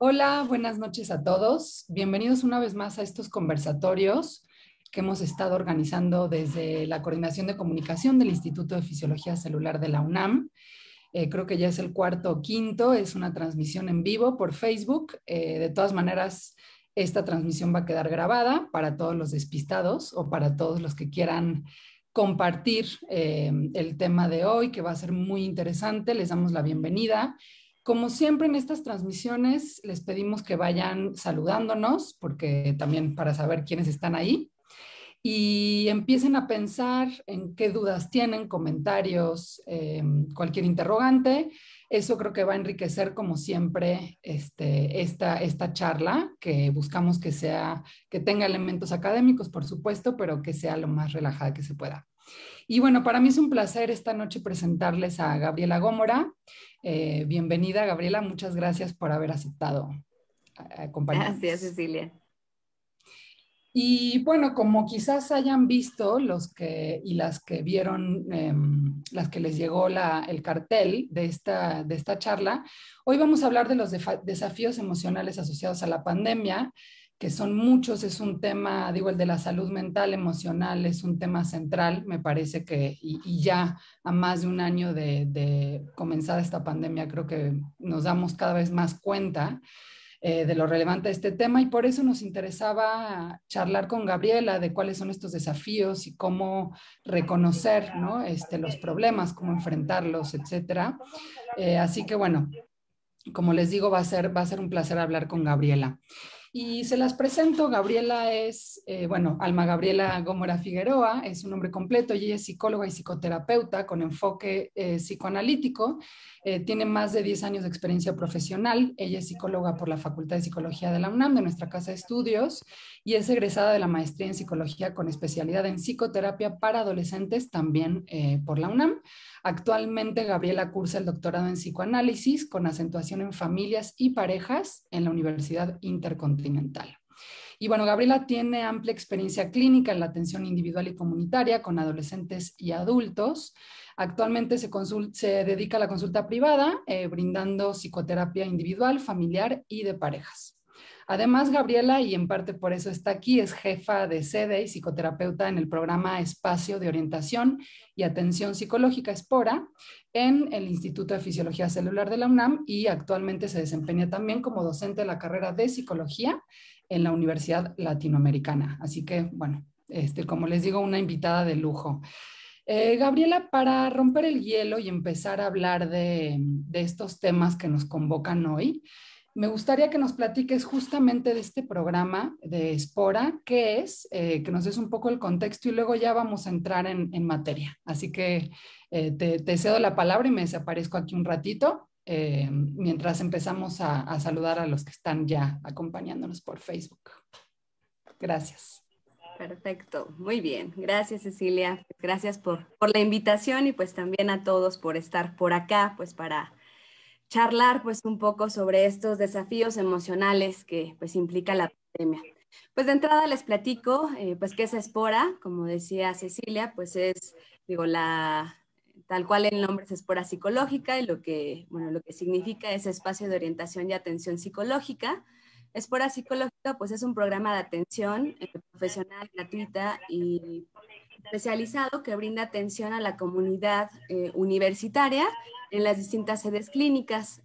Hola, buenas noches a todos. Bienvenidos una vez más a estos conversatorios que hemos estado organizando desde la Coordinación de Comunicación del Instituto de Fisiología Celular de la UNAM. Creo que ya es el cuarto o quinto, es una transmisión en vivo por Facebook. De todas maneras, esta transmisión va a quedar grabada para todos los despistados o para todos los que quieran compartir el tema de hoy, que va a ser muy interesante. Les damos la bienvenida. Como siempre en estas transmisiones, les pedimos que vayan saludándonos, porque también para saber quiénes están ahí, y empiecen a pensar en qué dudas tienen, comentarios, cualquier interrogante. Eso creo que va a enriquecer, como siempre, esta charla, que buscamos que tenga elementos académicos, por supuesto, pero que sea lo más relajada que se pueda. Y bueno, para mí es un placer esta noche presentarles a Gabriela Gómora. Bienvenida, Gabriela, muchas gracias por haber aceptado Gracias, acompañarnos. Cecilia. Y bueno, como quizás hayan visto los que y las que vieron, las que les llegó el cartel de esta charla, hoy vamos a hablar de los desafíos emocionales asociados a la pandemia, que son muchos. Es un tema, digo, el de la salud mental, emocional, es un tema central, me parece que, y ya a más de un año de comenzar esta pandemia, creo que nos damos cada vez más cuenta de lo relevante de este tema, y por eso nos interesaba charlar con Gabriela de cuáles son estos desafíos y cómo reconocer, ¿no? Los problemas, cómo enfrentarlos, etcétera. Así que bueno, como les digo, va a ser un placer hablar con Gabriela. Y se las presento. Gabriela es, bueno, Alma Gabriela Gómora Figueroa, es un nombre completo, y ella es psicóloga y psicoterapeuta con enfoque psicoanalítico. Tiene más de 10 años de experiencia profesional. Ella es psicóloga por la Facultad de Psicología de la UNAM, de nuestra casa de estudios, y es egresada de la maestría en psicología con especialidad en psicoterapia para adolescentes, también por la UNAM. Actualmente Gabriela cursa el doctorado en psicoanálisis con acentuación en familias y parejas en la Universidad Intercontinental. Y bueno, Gabriela tiene amplia experiencia clínica en la atención individual y comunitaria con adolescentes y adultos. Actualmente se dedica a la consulta privada, brindando psicoterapia individual, familiar y de parejas. Además, Gabriela, y en parte por eso está aquí, es jefa de sede y psicoterapeuta en el programa Espacio de Orientación y Atención Psicológica Espora en el Instituto de Fisiología Celular de la UNAM, y actualmente se desempeña también como docente de la carrera de psicología en la Universidad Latinoamericana. Así que, bueno, como les digo, una invitada de lujo. Gabriela, para romper el hielo y empezar a hablar de estos temas que nos convocan hoy, me gustaría que nos platiques justamente de este programa de Espora, qué es, que nos des un poco el contexto y luego ya vamos a entrar en materia. Así que te cedo la palabra y me desaparezco aquí un ratito mientras empezamos a saludar a los que están ya acompañándonos por Facebook. Gracias. Perfecto, muy bien. Gracias, Cecilia. Gracias por la invitación y pues también a todos por estar por acá, pues para charlar pues un poco sobre estos desafíos emocionales que pues implica la pandemia. Pues de entrada les platico pues qué es Espora. Como decía Cecilia, pues es, digo, tal cual el nombre es Espora Psicológica, y bueno, lo que significa es espacio de orientación y atención psicológica. Espora Psicológica pues es un programa de atención profesional, gratuita y especializado que brinda atención a la comunidad universitaria en las distintas sedes clínicas.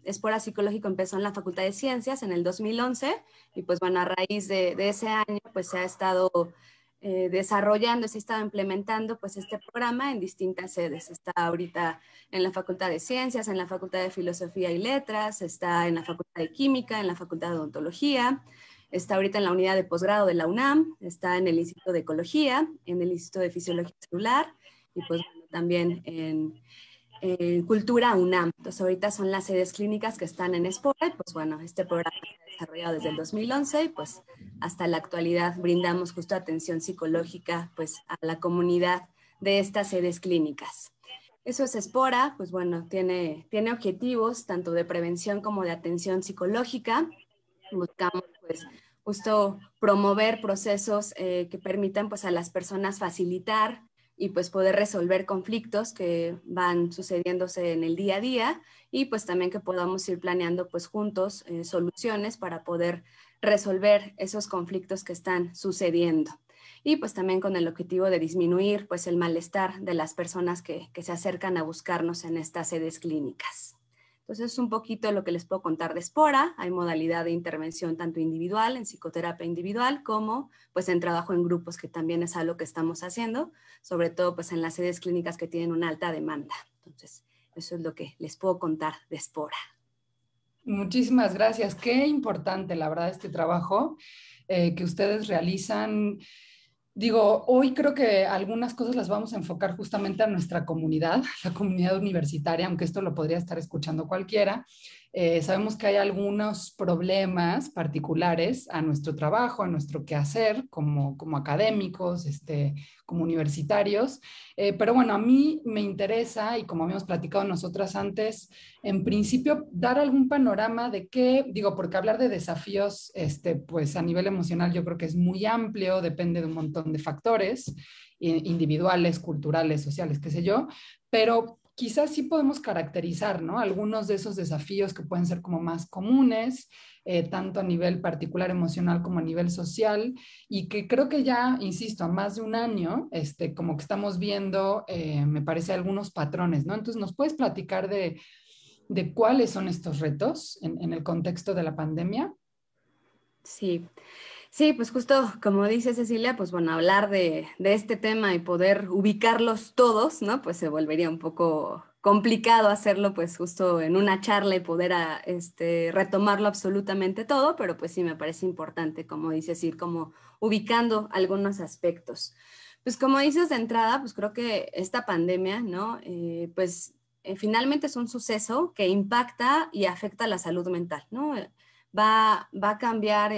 Espora Psicológico empezó en la Facultad de Ciencias en el 2011, y pues bueno, a raíz de ese año pues se ha estado desarrollando, se ha estado implementando pues este programa en distintas sedes. Está ahorita en la Facultad de Ciencias, en la Facultad de Filosofía y Letras, está en la Facultad de Química, en la Facultad de Odontología, está ahorita en la unidad de posgrado de la UNAM, está en el Instituto de Ecología, en el Instituto de Fisiología Celular, y pues bueno, también en Cultura UNAM. Entonces ahorita son las sedes clínicas que están en Espora, y pues bueno, este programa se ha desarrollado desde el 2011 y pues hasta la actualidad brindamos justo atención psicológica pues a la comunidad de estas sedes clínicas. Eso es Espora. Pues bueno, tiene objetivos tanto de prevención como de atención psicológica. Buscamos pues justo promover procesos que permitan pues a las personas facilitar y pues poder resolver conflictos que van sucediéndose en el día a día y pues también que podamos ir planeando pues juntos soluciones para poder resolver esos conflictos que están sucediendo. Y pues también con el objetivo de disminuir pues el malestar de las personas que se acercan a buscarnos en estas sedes clínicas. Entonces es un poquito lo que les puedo contar de Spora. Hay modalidad de intervención tanto individual, en psicoterapia individual, como pues en trabajo en grupos, que también es algo que estamos haciendo, sobre todo pues en las sedes clínicas que tienen una alta demanda. Entonces eso es lo que les puedo contar de Spora. Muchísimas gracias. Qué importante, la verdad, este trabajo que ustedes realizan. Digo, hoy creo que algunas cosas las vamos a enfocar justamente a nuestra comunidad, la comunidad universitaria, aunque esto lo podría estar escuchando cualquiera. Sabemos que hay algunos problemas particulares a nuestro trabajo, a nuestro quehacer como académicos, como universitarios. Pero bueno, a mí me interesa, y como habíamos platicado nosotras antes, en principio dar algún panorama de qué, digo, porque hablar de desafíos, pues a nivel emocional yo creo que es muy amplio, depende de un montón de factores individuales, culturales, sociales, qué sé yo, pero quizás sí podemos caracterizar, ¿no? Algunos de esos desafíos que pueden ser como más comunes, tanto a nivel particular emocional como a nivel social, y que creo que ya, insisto, a más de un año, como que estamos viendo, me parece, algunos patrones, ¿no? Entonces, ¿nos puedes platicar de cuáles son estos retos en el contexto de la pandemia? Sí. Sí, pues justo como dice Cecilia, pues bueno, hablar de este tema y poder ubicarlos todos, ¿no? Pues se volvería un poco complicado hacerlo pues justo en una charla y poder retomarlo absolutamente todo, pero pues sí me parece importante, como dices, ir como ubicando algunos aspectos. Pues como dices de entrada, pues creo que esta pandemia, ¿no? Finalmente es un suceso que impacta y afecta la salud mental, ¿no? Va a cambiar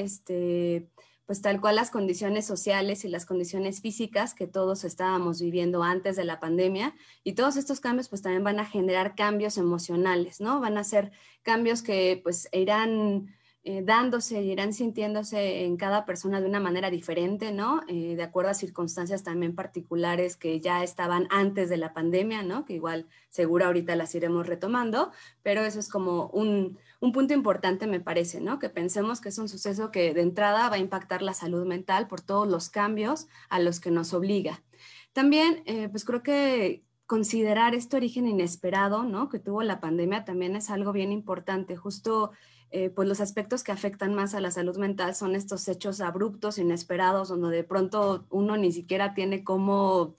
pues tal cual las condiciones sociales y las condiciones físicas que todos estábamos viviendo antes de la pandemia, y todos estos cambios pues también van a generar cambios emocionales, ¿no? Van a ser cambios que pues irán dándose y irán sintiéndose en cada persona de una manera diferente, ¿no? De acuerdo a circunstancias también particulares que ya estaban antes de la pandemia, ¿no? Que igual seguro ahorita las iremos retomando, pero eso es como un punto importante, me parece, ¿no? Que pensemos que es un suceso que de entrada va a impactar la salud mental por todos los cambios a los que nos obliga. También, pues creo que considerar este origen inesperado, ¿no? Que tuvo la pandemia también es algo bien importante. Justo, pues los aspectos que afectan más a la salud mental son estos hechos abruptos, inesperados, donde de pronto uno ni siquiera tiene cómo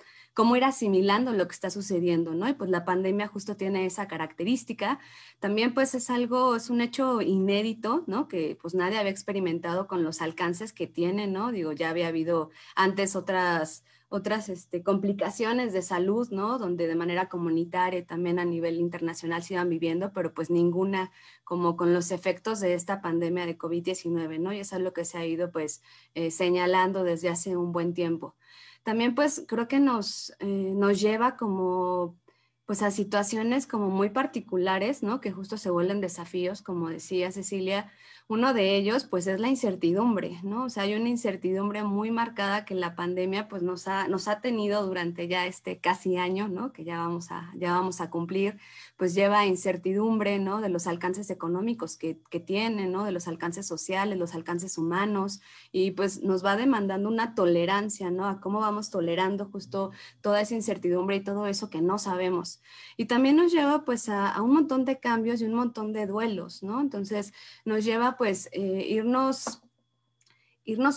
ir asimilando lo que está sucediendo, ¿no? Y pues la pandemia justo tiene esa característica. También pues es un hecho inédito, ¿no? Que pues nadie había experimentado con los alcances que tiene, ¿no? Digo, ya había habido antes otras complicaciones de salud, ¿no? Donde de manera comunitaria y también a nivel internacional se iban viviendo, pero pues ninguna como con los efectos de esta pandemia de COVID-19, ¿no? Y eso es lo que se ha ido pues señalando desde hace un buen tiempo. También pues creo que nos lleva como pues a situaciones como muy particulares, ¿no? Que justo se vuelven desafíos, como decía Cecilia. Uno de ellos pues es la incertidumbre, ¿no? O sea, hay una incertidumbre muy marcada que la pandemia pues nos ha tenido durante ya casi año, ¿no? Que ya vamos a cumplir, pues lleva incertidumbre, ¿no? De los alcances económicos que tiene, ¿no? De los alcances sociales, los alcances humanos, y pues nos va demandando una tolerancia, ¿no? A cómo vamos tolerando justo toda esa incertidumbre y todo eso que no sabemos. Y también nos lleva pues a un montón de cambios y un montón de duelos, ¿no? Entonces nos lleva pues irnos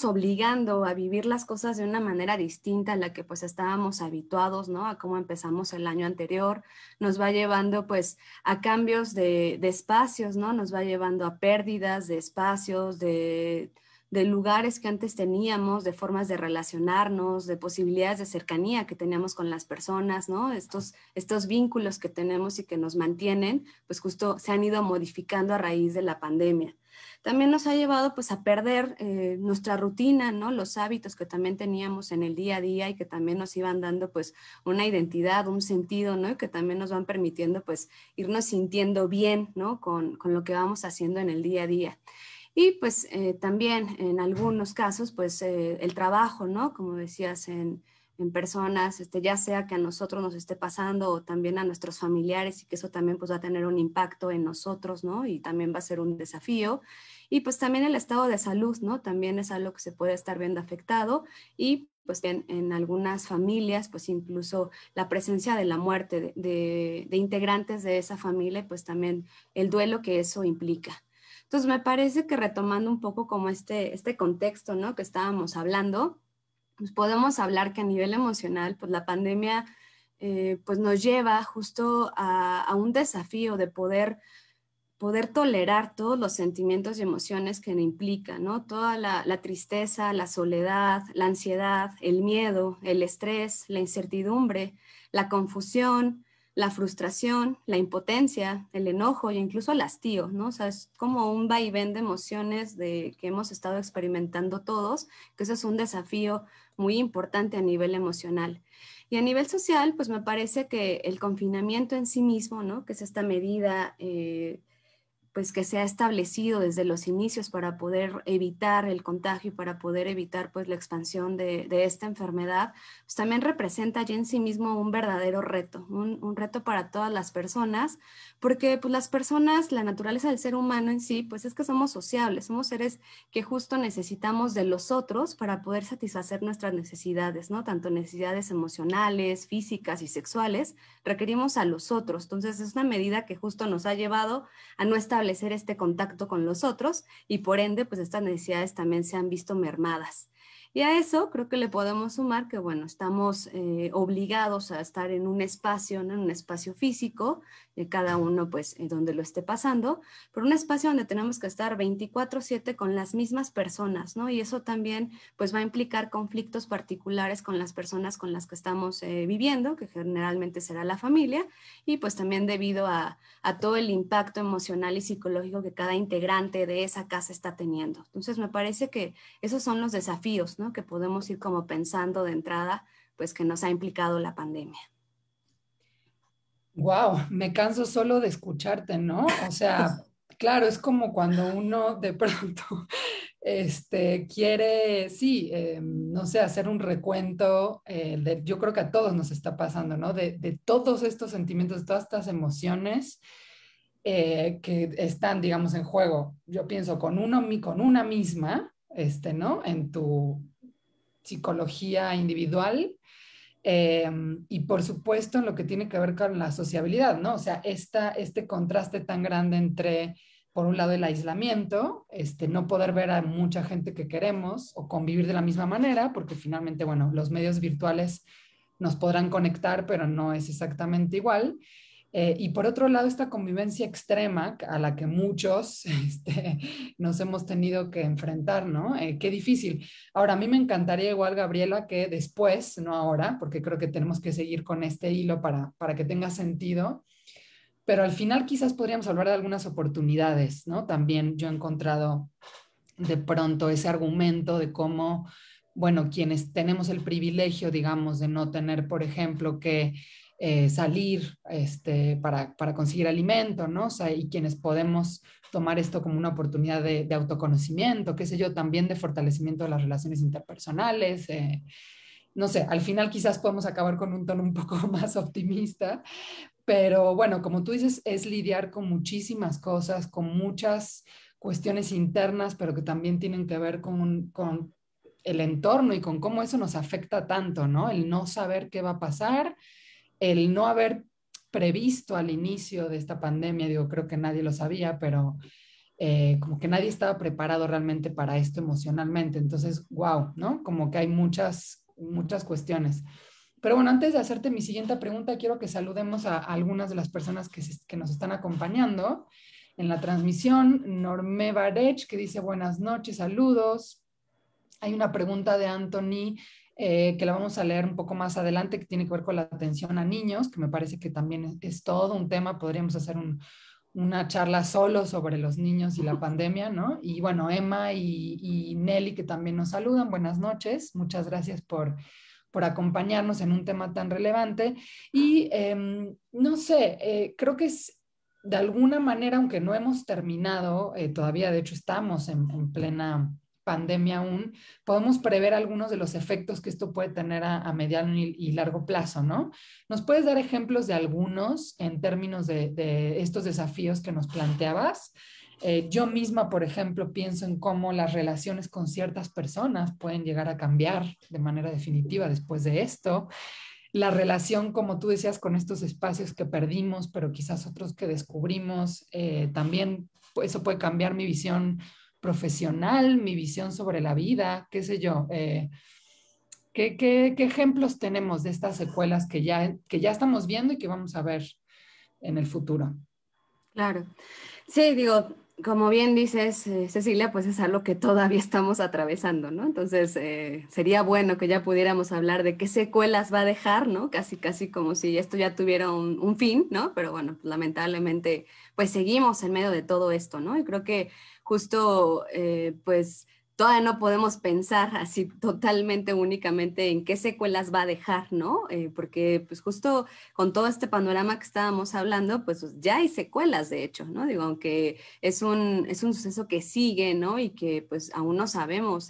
obligando a vivir las cosas de una manera distinta a la que pues estábamos habituados, ¿no? A cómo empezamos el año anterior. Nos va llevando pues a cambios de espacios, ¿no? Nos va llevando a pérdidas de espacios, de lugares que antes teníamos, de formas de relacionarnos, de posibilidades de cercanía que teníamos con las personas, ¿no? Estos vínculos que tenemos y que nos mantienen, pues justo se han ido modificando a raíz de la pandemia. También nos ha llevado pues a perder nuestra rutina, ¿no? Los hábitos que también teníamos en el día a día y que también nos iban dando pues una identidad, un sentido, ¿no? Y que también nos van permitiendo pues irnos sintiendo bien, ¿no? Con lo que vamos haciendo en el día a día. Y pues también en algunos casos, pues el trabajo, ¿no? Como decías, en personas, ya sea que a nosotros nos esté pasando o también a nuestros familiares, y que eso también pues va a tener un impacto en nosotros, ¿no? Y también va a ser un desafío. Y pues también el estado de salud, ¿no? También es algo que se puede estar viendo afectado, y pues en algunas familias, pues incluso la presencia de la muerte de integrantes de esa familia, pues también el duelo que eso implica. Entonces me parece que retomando un poco como este contexto, ¿no? Que estábamos hablando, pues podemos hablar que a nivel emocional, pues la pandemia pues nos lleva justo a un desafío de poder tolerar todos los sentimientos y emociones que implica, ¿no? Toda la tristeza, la soledad, la ansiedad, el miedo, el estrés, la incertidumbre, la confusión, la frustración, la impotencia, el enojo e incluso el hastío, ¿no? O sea, es como un vaivén de emociones que hemos estado experimentando todos, que eso es un desafío muy importante a nivel emocional. Y a nivel social, pues me parece que el confinamiento en sí mismo, ¿no? Que es esta medida pues que se ha establecido desde los inicios para poder evitar el contagio y para poder evitar pues la expansión de esta enfermedad, pues también representa ya en sí mismo un verdadero reto, un reto para todas las personas, porque pues las personas, la naturaleza del ser humano en sí, pues es que somos sociables, somos seres que justo necesitamos de los otros para poder satisfacer nuestras necesidades, ¿no? Tanto necesidades emocionales, físicas y sexuales, requerimos a los otros. Entonces es una medida que justo nos ha llevado a no establecer este contacto con los otros, y por ende, pues estas necesidades también se han visto mermadas. Y a eso creo que le podemos sumar que, bueno, estamos obligados a estar en un espacio, ¿no? En un espacio físico, cada uno pues donde lo esté pasando, pero un espacio donde tenemos que estar 24/7 con las mismas personas, ¿no? Y eso también pues va a implicar conflictos particulares con las personas con las que estamos viviendo, que generalmente será la familia, y pues también debido a todo el impacto emocional y psicológico que cada integrante de esa casa está teniendo. Entonces me parece que esos son los desafíos, ¿no? Que podemos ir como pensando de entrada, pues que nos ha implicado la pandemia. Wow, me canso solo de escucharte, ¿no? O sea, claro, es como cuando uno de pronto quiere, sí, no sé, hacer un recuento, yo creo que a todos nos está pasando, ¿no? De todos estos sentimientos, de todas estas emociones que están, digamos, en juego. Yo pienso con una misma, ¿no? En tu psicología individual, eh, y por supuesto en lo que tiene que ver con la sociabilidad, ¿no? O sea, este contraste tan grande entre, por un lado, el aislamiento, no poder ver a mucha gente que queremos o convivir de la misma manera, porque finalmente, bueno, los medios virtuales nos podrán conectar, pero no es exactamente igual. Y por otro lado, esta convivencia extrema a la que muchos nos hemos tenido que enfrentar, ¿no? Qué difícil. Ahora, a mí me encantaría igual, Gabriela, que después, no ahora, porque creo que tenemos que seguir con este hilo para que tenga sentido, pero al final quizás podríamos hablar de algunas oportunidades, ¿no? También yo he encontrado de pronto ese argumento de cómo, bueno, quienes tenemos el privilegio, digamos, de no tener, por ejemplo, que salir para conseguir alimento, ¿no? O sea, y quienes podemos tomar esto como una oportunidad de autoconocimiento, qué sé yo, también de fortalecimiento de las relaciones interpersonales. No sé, al final quizás podemos acabar con un tono un poco más optimista, pero bueno, como tú dices, es lidiar con muchísimas cosas, con muchas cuestiones internas, pero que también tienen que ver con el entorno y con cómo eso nos afecta tanto, ¿no? El no saber qué va a pasar, el no haber previsto al inicio de esta pandemia, digo, creo que nadie lo sabía, pero como que nadie estaba preparado realmente para esto emocionalmente. Entonces, wow, ¿no? Como que hay muchas cuestiones. Pero bueno, antes de hacerte mi siguiente pregunta, quiero que saludemos a algunas de las personas que nos están acompañando en la transmisión. Normé Barech, que dice buenas noches, saludos. Hay una pregunta de Anthony que la vamos a leer un poco más adelante, que tiene que ver con la atención a niños, que me parece que también es todo un tema. Podríamos hacer una charla solo sobre los niños y la pandemia, ¿no? Y bueno, Emma y Nelly, que también nos saludan. Buenas noches. Muchas gracias por acompañarnos en un tema tan relevante. Y no sé, creo que es de alguna manera, aunque no hemos terminado todavía, de hecho estamos en plena pandemia aún, podemos prever algunos de los efectos que esto puede tener a mediano y largo plazo, ¿no? ¿Nos puedes dar ejemplos de algunos en términos de estos desafíos que nos planteabas? Yo misma, por ejemplo, pienso en cómo las relaciones con ciertas personas pueden llegar a cambiar de manera definitiva después de esto. La relación, como tú decías, con estos espacios que perdimos, pero quizás otros que descubrimos, también pues, eso puede cambiar mi visión profesional, mi visión sobre la vida, qué sé yo. ¿Qué ejemplos tenemos de estas secuelas que ya estamos viendo y que vamos a ver en el futuro? Claro. Sí, digo, como bien dices, Cecilia, pues es algo que todavía estamos atravesando, ¿no? Entonces, sería bueno que ya pudiéramos hablar de qué secuelas va a dejar, ¿no? Casi, casi como si esto ya tuviera un fin, ¿no? Pero bueno, lamentablemente, pues seguimos en medio de todo esto, ¿no? Y creo que justo, pues todavía no podemos pensar así totalmente, únicamente en qué secuelas va a dejar, ¿no? Porque pues justo con todo este panorama que estábamos hablando, pues ya hay secuelas, de hecho, ¿no? Digo, aunque es un suceso que sigue, ¿no? Y que pues aún no sabemos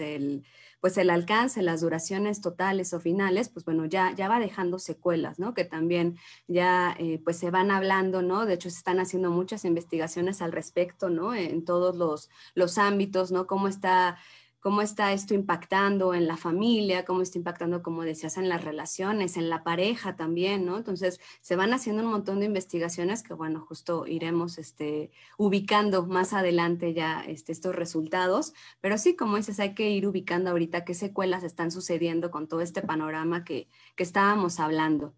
pues el alcance, las duraciones totales o finales, pues bueno, ya va dejando secuelas, ¿no? Que también ya pues se van hablando, ¿no? De hecho, se están haciendo muchas investigaciones al respecto, ¿no? En todos los ámbitos, ¿no? Cómo está esto impactando en la familia, cómo está impactando, como decías, en las relaciones, en la pareja también, ¿no? Entonces, se van haciendo un montón de investigaciones que, bueno, justo iremos ubicando más adelante ya estos resultados, pero sí, como dices, hay que ir ubicando ahorita qué secuelas están sucediendo con todo este panorama que estábamos hablando.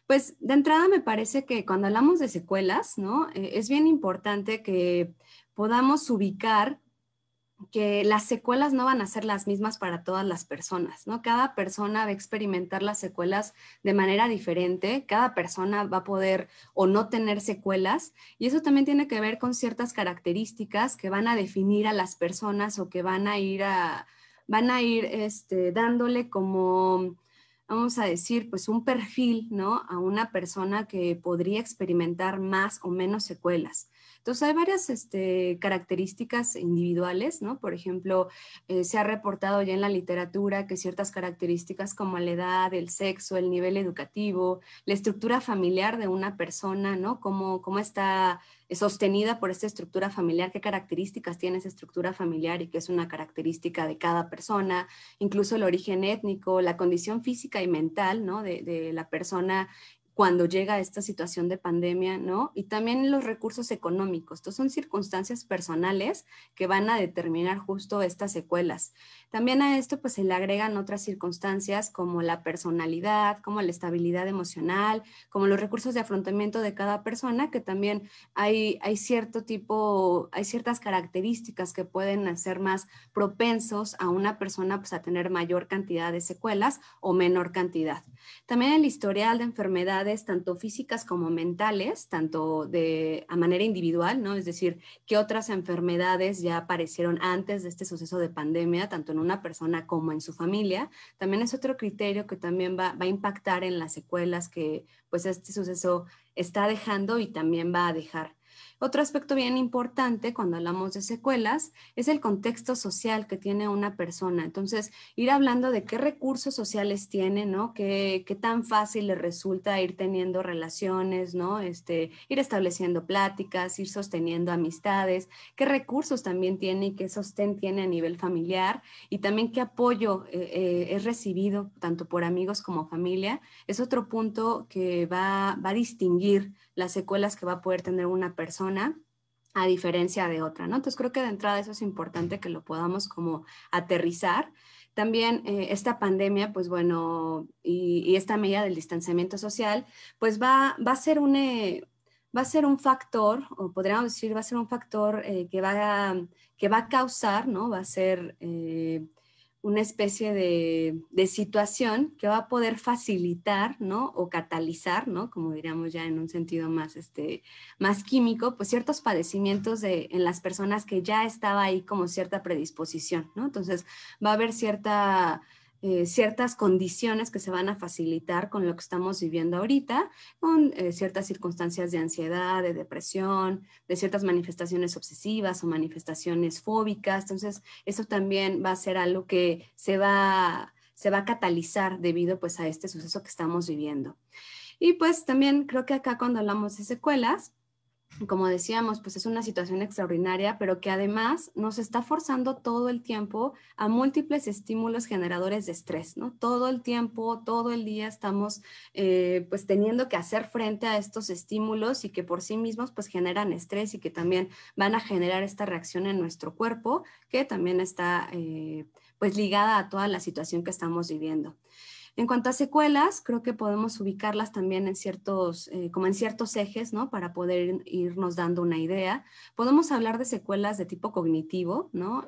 Pues de entrada me parece que cuando hablamos de secuelas, ¿no? Es bien importante que podamos ubicar que las secuelas no van a ser las mismas para todas las personas, ¿no? Cada persona va a experimentar las secuelas de manera diferente, cada persona va a poder o no tener secuelas, y eso también tiene que ver con ciertas características que van a definir a las personas o que van a ir dándole como, vamos a decir, pues un perfil, ¿no? A una persona que podría experimentar más o menos secuelas. Entonces hay varias características individuales, ¿no? Por ejemplo, se ha reportado ya en la literatura que ciertas características como la edad, el sexo, el nivel educativo, la estructura familiar de una persona, ¿no? Cómo está sostenida por esta estructura familiar, qué características tiene esa estructura familiar y qué es una característica de cada persona, incluso el origen étnico, la condición física y mental, ¿no? De la persona cuando llega a esta situación de pandemia, ¿no? Y también los recursos económicos. Estos son circunstancias personales que van a determinar justo estas secuelas. También a esto pues se le agregan otras circunstancias como la personalidad, como la estabilidad emocional, como los recursos de afrontamiento de cada persona, que también hay cierto tipo, hay ciertas características que pueden hacer más propensos a una persona pues a tener mayor cantidad de secuelas o menor cantidad. También el historial de enfermedades, tanto físicas como mentales, tanto a manera individual, ¿no? Es decir, qué otras enfermedades ya aparecieron antes de este suceso de pandemia, tanto en una persona como en su familia. También es otro criterio que también va a impactar en las secuelas que pues este suceso está dejando y también va a dejar. Otro aspecto bien importante cuando hablamos de secuelas es el contexto social que tiene una persona. Entonces, ir hablando de qué recursos sociales tiene, ¿no? Qué tan fácil le resulta ir teniendo relaciones, ¿no? Ir estableciendo pláticas, ir sosteniendo amistades, qué recursos también tiene y qué sostén tiene a nivel familiar y también qué apoyo es recibido tanto por amigos como familia. Es otro punto que va a distinguir las secuelas que va a poder tener una persona a diferencia de otra, ¿no? Entonces creo que de entrada eso es importante que lo podamos como aterrizar. También esta pandemia, pues bueno, y esta medida del distanciamiento social, pues va a ser un factor, o podríamos decir, va a ser un factor que va a causar, ¿no? Va a ser una especie de situación que va a poder facilitar, ¿no? O catalizar, ¿no? Como diríamos ya en un sentido más, más químico, pues ciertos padecimientos en las personas que ya estaba ahí como cierta predisposición, ¿no? Entonces va a haber cierta ciertas condiciones que se van a facilitar con lo que estamos viviendo ahorita, con ciertas circunstancias de ansiedad, de depresión, de ciertas manifestaciones obsesivas o manifestaciones fóbicas. Entonces, eso también va a ser algo que se va a catalizar debido pues a este suceso que estamos viviendo. Y pues también creo que acá cuando hablamos de secuelas, como decíamos, pues es una situación extraordinaria, pero que además nos está forzando todo el tiempo a múltiples estímulos generadores de estrés, ¿no? Todo el tiempo, todo el día estamos pues teniendo que hacer frente a estos estímulos y que por sí mismos pues generan estrés y que también van a generar esta reacción en nuestro cuerpo que también está pues ligada a toda la situación que estamos viviendo. En cuanto a secuelas, creo que podemos ubicarlas también en ciertos, como en ciertos ejes, ¿no? Para poder irnos dando una idea. Podemos hablar de secuelas de tipo cognitivo, ¿no?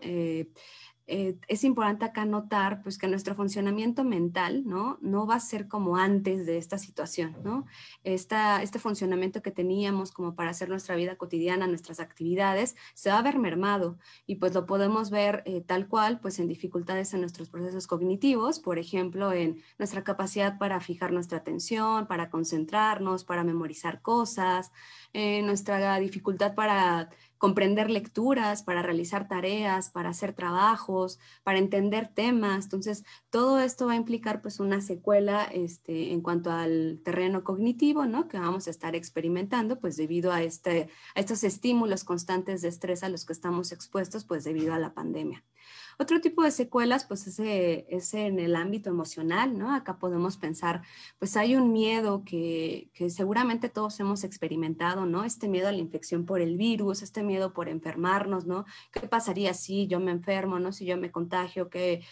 Es importante acá notar pues, que nuestro funcionamiento mental no va a ser como antes de esta situación, ¿no? Este funcionamiento que teníamos como para hacer nuestra vida cotidiana, nuestras actividades, se va a ver mermado y pues lo podemos ver tal cual pues en dificultades en nuestros procesos cognitivos, por ejemplo, en nuestra capacidad para fijar nuestra atención, para concentrarnos, para memorizar cosas, nuestra dificultad para comprender lecturas, para realizar tareas, para hacer trabajos, para entender temas. Entonces, todo esto va a implicar pues una secuela en cuanto al terreno cognitivo, ¿no? Que vamos a estar experimentando pues debido a estos estímulos constantes de estrés a los que estamos expuestos pues debido a la pandemia. Otro tipo de secuelas, pues es en el ámbito emocional, ¿no? Acá podemos pensar, pues hay un miedo que seguramente todos hemos experimentado, ¿no? Este miedo a la infección por el virus, este miedo por enfermarnos, ¿no? ¿Qué pasaría si yo me enfermo, ¿no? Si yo me contagio, ¿qué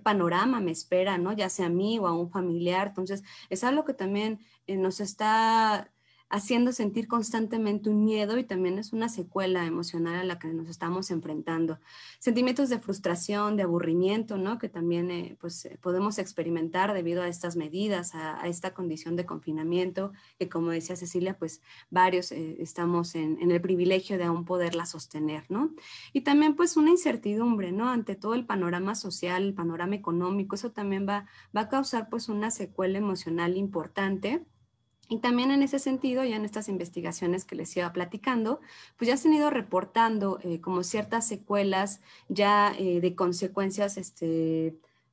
panorama me espera, ¿no? Ya sea a mí o a un familiar. Entonces, es algo que también nos está haciendo sentir constantemente un miedo y también es una secuela emocional a la que nos estamos enfrentando. Sentimientos de frustración, de aburrimiento, ¿no? Que también podemos experimentar debido a estas medidas, a esta condición de confinamiento, que como decía Cecilia, pues varios estamos en el privilegio de aún poderla sostener, ¿no? Y también pues una incertidumbre, ¿no? Ante todo el panorama social, el panorama económico, eso también va a causar pues una secuela emocional importante. Y también en ese sentido, ya en estas investigaciones que les iba platicando, pues ya se han ido reportando como ciertas secuelas ya de consecuencias,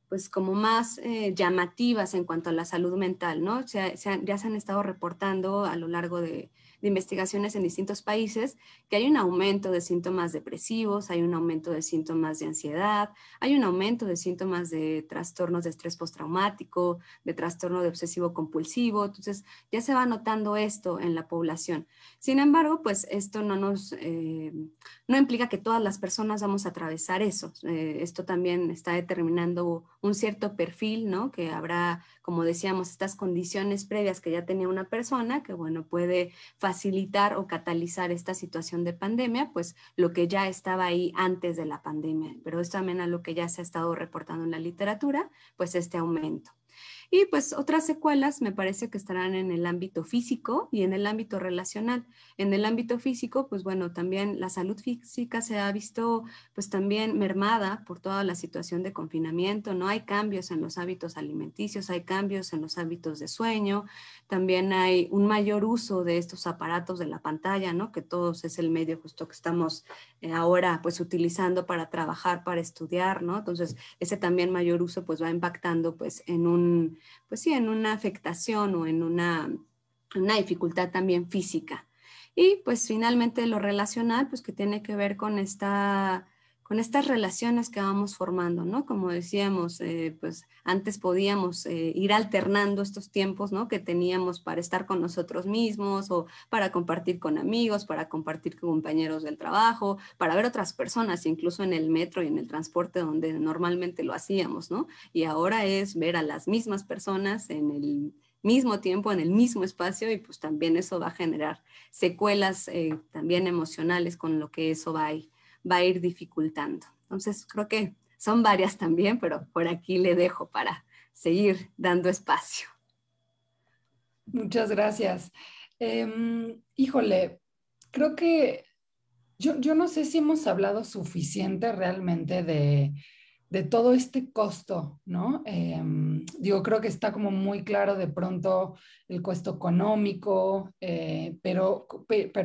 pues como más llamativas en cuanto a la salud mental, ¿no? Ya se han estado reportando a lo largo de investigaciones en distintos países que hay un aumento de síntomas depresivos, hay un aumento de síntomas de ansiedad, hay un aumento de síntomas de trastornos de estrés postraumático, de trastorno de obsesivo compulsivo. Entonces, ya se va notando esto en la población. Sin embargo, pues esto no implica que todas las personas vamos a atravesar eso. Esto también está determinando un cierto perfil, ¿no? Que habrá, como decíamos, estas condiciones previas que ya tenía una persona, que bueno, puede facilitar o catalizar esta situación de pandemia, pues lo que ya estaba ahí antes de la pandemia. Pero esto también es lo que ya se ha estado reportando en la literatura, pues este aumento. Y pues otras secuelas me parece que estarán en el ámbito físico y en el ámbito relacional. En el ámbito físico, pues bueno, también la salud física se ha visto pues también mermada por toda la situación de confinamiento, ¿no? Hay cambios en los hábitos alimenticios, hay cambios en los hábitos de sueño, también hay un mayor uso de estos aparatos de la pantalla, ¿no? Que todos es el medio justo que estamos ahora pues utilizando para trabajar, para estudiar, ¿no? Entonces, ese también mayor uso pues va impactando pues en una afectación o en una dificultad también física. Y pues finalmente lo relacional, pues que tiene que ver con estas relaciones que vamos formando, ¿no? Como decíamos, pues antes podíamos ir alternando estos tiempos, ¿no? Que teníamos para estar con nosotros mismos o para compartir con amigos, para compartir con compañeros del trabajo, para ver otras personas, incluso en el metro y en el transporte donde normalmente lo hacíamos, ¿no? Y ahora es ver a las mismas personas en el mismo tiempo, en el mismo espacio y pues también eso va a generar secuelas también emocionales con lo que eso va a ir dificultando. Entonces, creo que son varias también, pero por aquí le dejo para seguir dando espacio. Muchas gracias. Híjole, creo que yo no sé si hemos hablado suficiente realmente de todo este costo, ¿no? Digo, creo que está como muy claro de pronto el costo económico, pero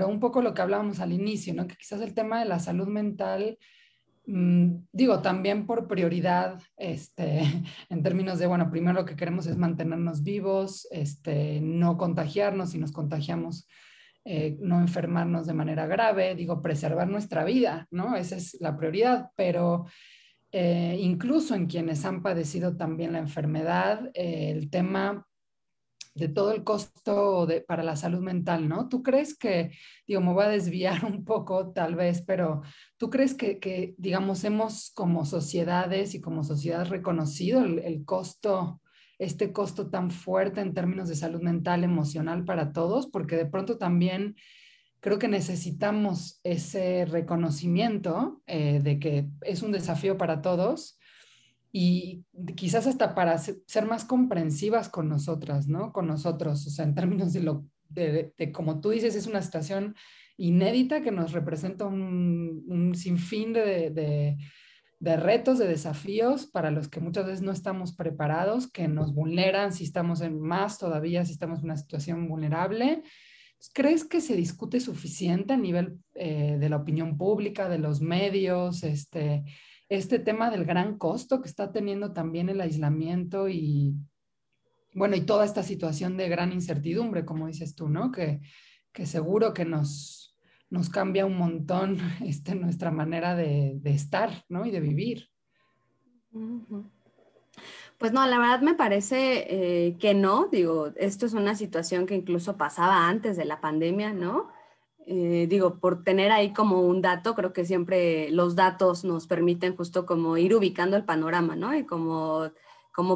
un poco lo que hablábamos al inicio, ¿no? Que quizás el tema de la salud mental, digo, también por prioridad, en términos de, bueno, primero lo que queremos es mantenernos vivos, no contagiarnos, si nos contagiamos, no enfermarnos de manera grave, digo, preservar nuestra vida, ¿no? Esa es la prioridad, pero incluso en quienes han padecido también la enfermedad, el tema de todo el costo para la salud mental, ¿no? ¿Tú crees que, digo, me voy a desviar un poco tal vez, pero tú crees digamos, hemos como sociedades y como sociedad reconocido el costo, este costo tan fuerte en términos de salud mental, emocional para todos? Porque de pronto también creo que necesitamos ese reconocimiento de que es un desafío para todos y quizás hasta para ser más comprensivas con nosotras, ¿no? Con nosotros, o sea, en términos de como tú dices, es una situación inédita que nos representa un sinfín de retos, de desafíos para los que muchas veces no estamos preparados, que nos vulneran si estamos en más todavía, si estamos en una situación vulnerable. ¿Crees que se discute suficiente a nivel de la opinión pública, de los medios, este tema del gran costo que está teniendo también el aislamiento y, bueno, y toda esta situación de gran incertidumbre, como dices tú, ¿no? Que seguro que nos cambia un montón nuestra manera de estar, ¿no? Y de vivir. Ujú. Pues no, la verdad me parece que no, digo, esto es una situación que incluso pasaba antes de la pandemia, ¿no? Digo, por tener ahí como un dato, creo que siempre los datos nos permiten justo como ir ubicando el panorama, ¿no? Y como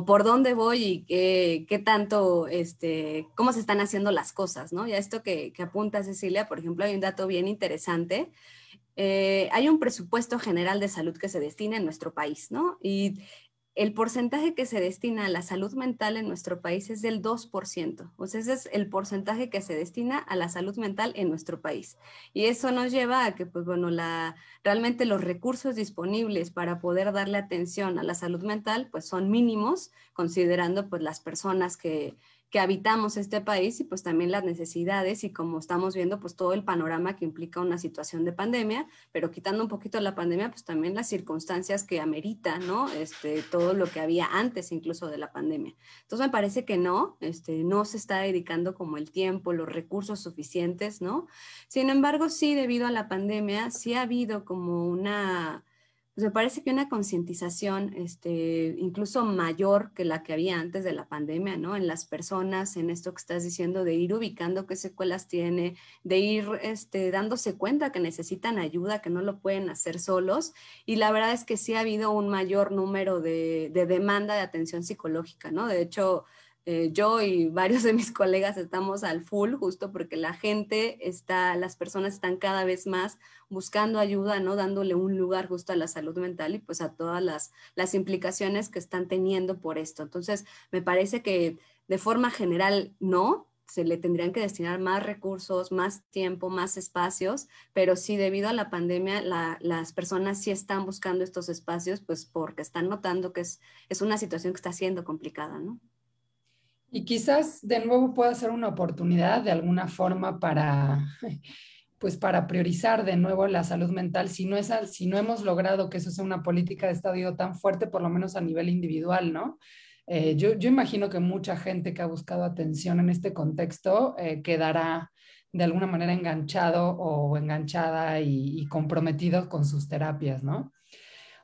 por dónde voy y qué tanto, cómo se están haciendo las cosas, ¿no? Ya esto que apunta Cecilia, por ejemplo, hay un dato bien interesante. Hay un presupuesto general de salud que se destina en nuestro país, ¿no? Y el porcentaje que se destina a la salud mental en nuestro país es del 2%. O sea, ese es el porcentaje que se destina a la salud mental en nuestro país. Y eso nos lleva a que, pues bueno, realmente los recursos disponibles para poder darle atención a la salud mental, pues son mínimos, considerando pues las personas que habitamos este país y pues también las necesidades y como estamos viendo pues todo el panorama que implica una situación de pandemia, pero quitando un poquito la pandemia pues también las circunstancias que amerita, ¿no? Todo lo que había antes incluso de la pandemia. Entonces me parece que no, no se está dedicando como el tiempo, los recursos suficientes, ¿no? Sin embargo, sí, debido a la pandemia, sí ha habido como pues me parece que una concientización incluso mayor que la que había antes de la pandemia, ¿no? En las personas, en esto que estás diciendo, de ir ubicando qué secuelas tiene, de ir dándose cuenta que necesitan ayuda, que no lo pueden hacer solos. Y la verdad es que sí ha habido un mayor número de demanda de atención psicológica, ¿no? De hecho, yo y varios de mis colegas estamos al full justo porque las personas están cada vez más buscando ayuda, ¿no? Dándole un lugar justo a la salud mental y pues a todas las implicaciones que están teniendo por esto. Entonces, me parece que de forma general no, se le tendrían que destinar más recursos, más tiempo, más espacios, pero sí debido a la pandemia las personas sí están buscando estos espacios pues porque están notando que es una situación que está siendo complicada, ¿no? Y quizás de nuevo pueda ser una oportunidad de alguna forma para, pues para priorizar de nuevo la salud mental, si no hemos logrado que eso sea una política de Estado tan fuerte, por lo menos a nivel individual, ¿no? Yo imagino que mucha gente que ha buscado atención en este contexto quedará de alguna manera enganchado o enganchada y comprometido con sus terapias, ¿no?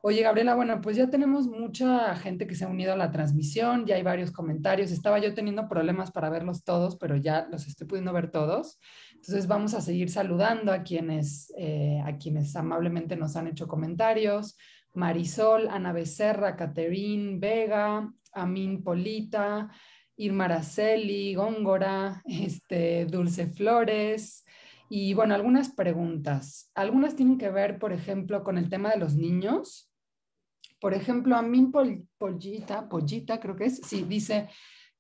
Oye, Gabriela, bueno, pues ya tenemos mucha gente que se ha unido a la transmisión, ya hay varios comentarios. Estaba yo teniendo problemas para verlos todos, pero ya los estoy pudiendo ver todos. Entonces vamos a seguir saludando a quienes amablemente nos han hecho comentarios. Marisol, Ana Becerra, Caterín Vega, Amin Polita, Irma Araceli, Góngora, Dulce Flores. Y bueno, algunas preguntas. Algunas tienen que ver, por ejemplo, con el tema de los niños. Por ejemplo, a mí Pollita, creo que es, sí, dice,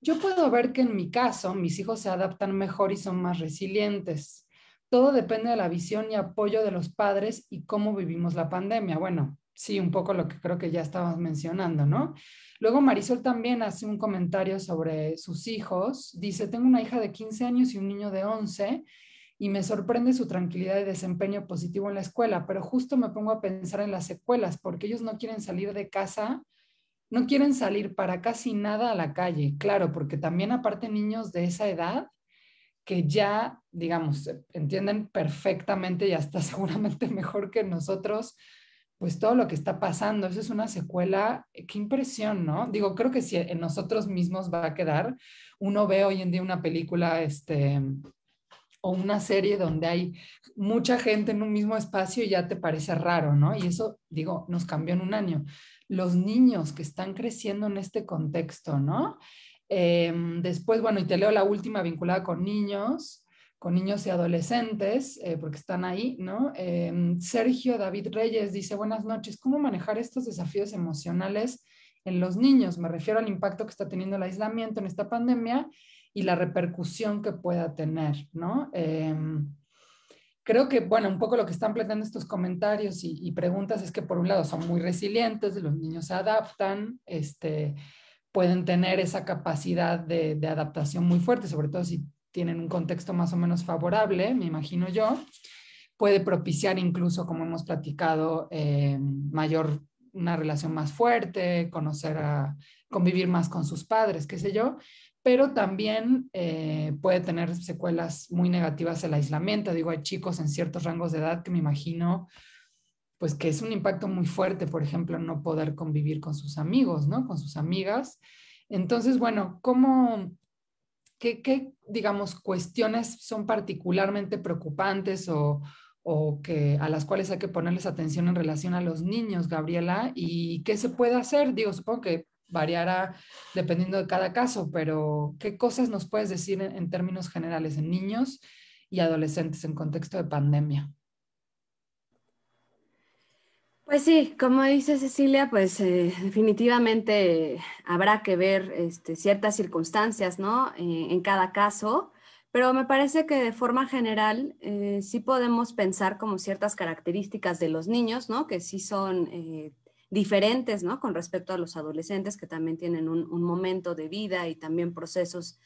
yo puedo ver que en mi caso mis hijos se adaptan mejor y son más resilientes. Todo depende de la visión y apoyo de los padres y cómo vivimos la pandemia. Bueno, Sí, un poco lo que creo que ya estabas mencionando, ¿no? Luego Marisol también hace un comentario sobre sus hijos. Dice, tengo una hija de 15 años y un niño de 11 y me sorprende su tranquilidad y desempeño positivo en la escuela, pero justo me pongo a pensar en las secuelas porque ellos no quieren salir de casa, no quieren salir para casi nada a la calle, claro, porque también aparte niños de esa edad que ya, digamos, entienden perfectamente y hasta seguramente mejor que nosotros, pues todo lo que está pasando. Eso es una secuela, qué impresión, ¿no? Digo, creo que si en nosotros mismos va a quedar, uno ve hoy en día una película, o una serie donde hay mucha gente en un mismo espacio y ya te parece raro, ¿no? Y eso, digo, nos cambió en un año. Los niños que están creciendo en este contexto, ¿no? Después, bueno, y te leo la última vinculada con niños y adolescentes, porque están ahí, ¿no? Sergio David Reyes dice, buenas noches, ¿cómo manejar estos desafíos emocionales en los niños? Me refiero al impacto que está teniendo el aislamiento en esta pandemia y la repercusión que pueda tener, ¿no? Creo que, bueno, un poco lo que están planteando estos comentarios y preguntas es que por un lado son muy resilientes, los niños se adaptan, pueden tener esa capacidad de adaptación muy fuerte, sobre todo si tienen un contexto más o menos favorable, me imagino yo, puede propiciar incluso, como hemos platicado, una relación más fuerte, convivir más con sus padres, qué sé yo, pero también puede tener secuelas muy negativas el aislamiento. Digo, hay chicos en ciertos rangos de edad que me imagino, pues que es un impacto muy fuerte, por ejemplo, no poder convivir con sus amigos, ¿no? Con sus amigas. Entonces, bueno, digamos, cuestiones son particularmente preocupantes o que, a las cuales hay que ponerles atención en relación a los niños, Gabriela? ¿Y qué se puede hacer? Digo, supongo que variará dependiendo de cada caso, pero ¿qué cosas nos puedes decir en términos generales en niños y adolescentes en contexto de pandemia? Pues sí, como dice Cecilia, pues definitivamente habrá que ver ciertas circunstancias, ¿no? En cada caso, pero me parece que de forma general sí podemos pensar como ciertas características de los niños, ¿no? Que sí son diferentes, ¿no? Con respecto a los adolescentes que también tienen un momento de vida y también procesos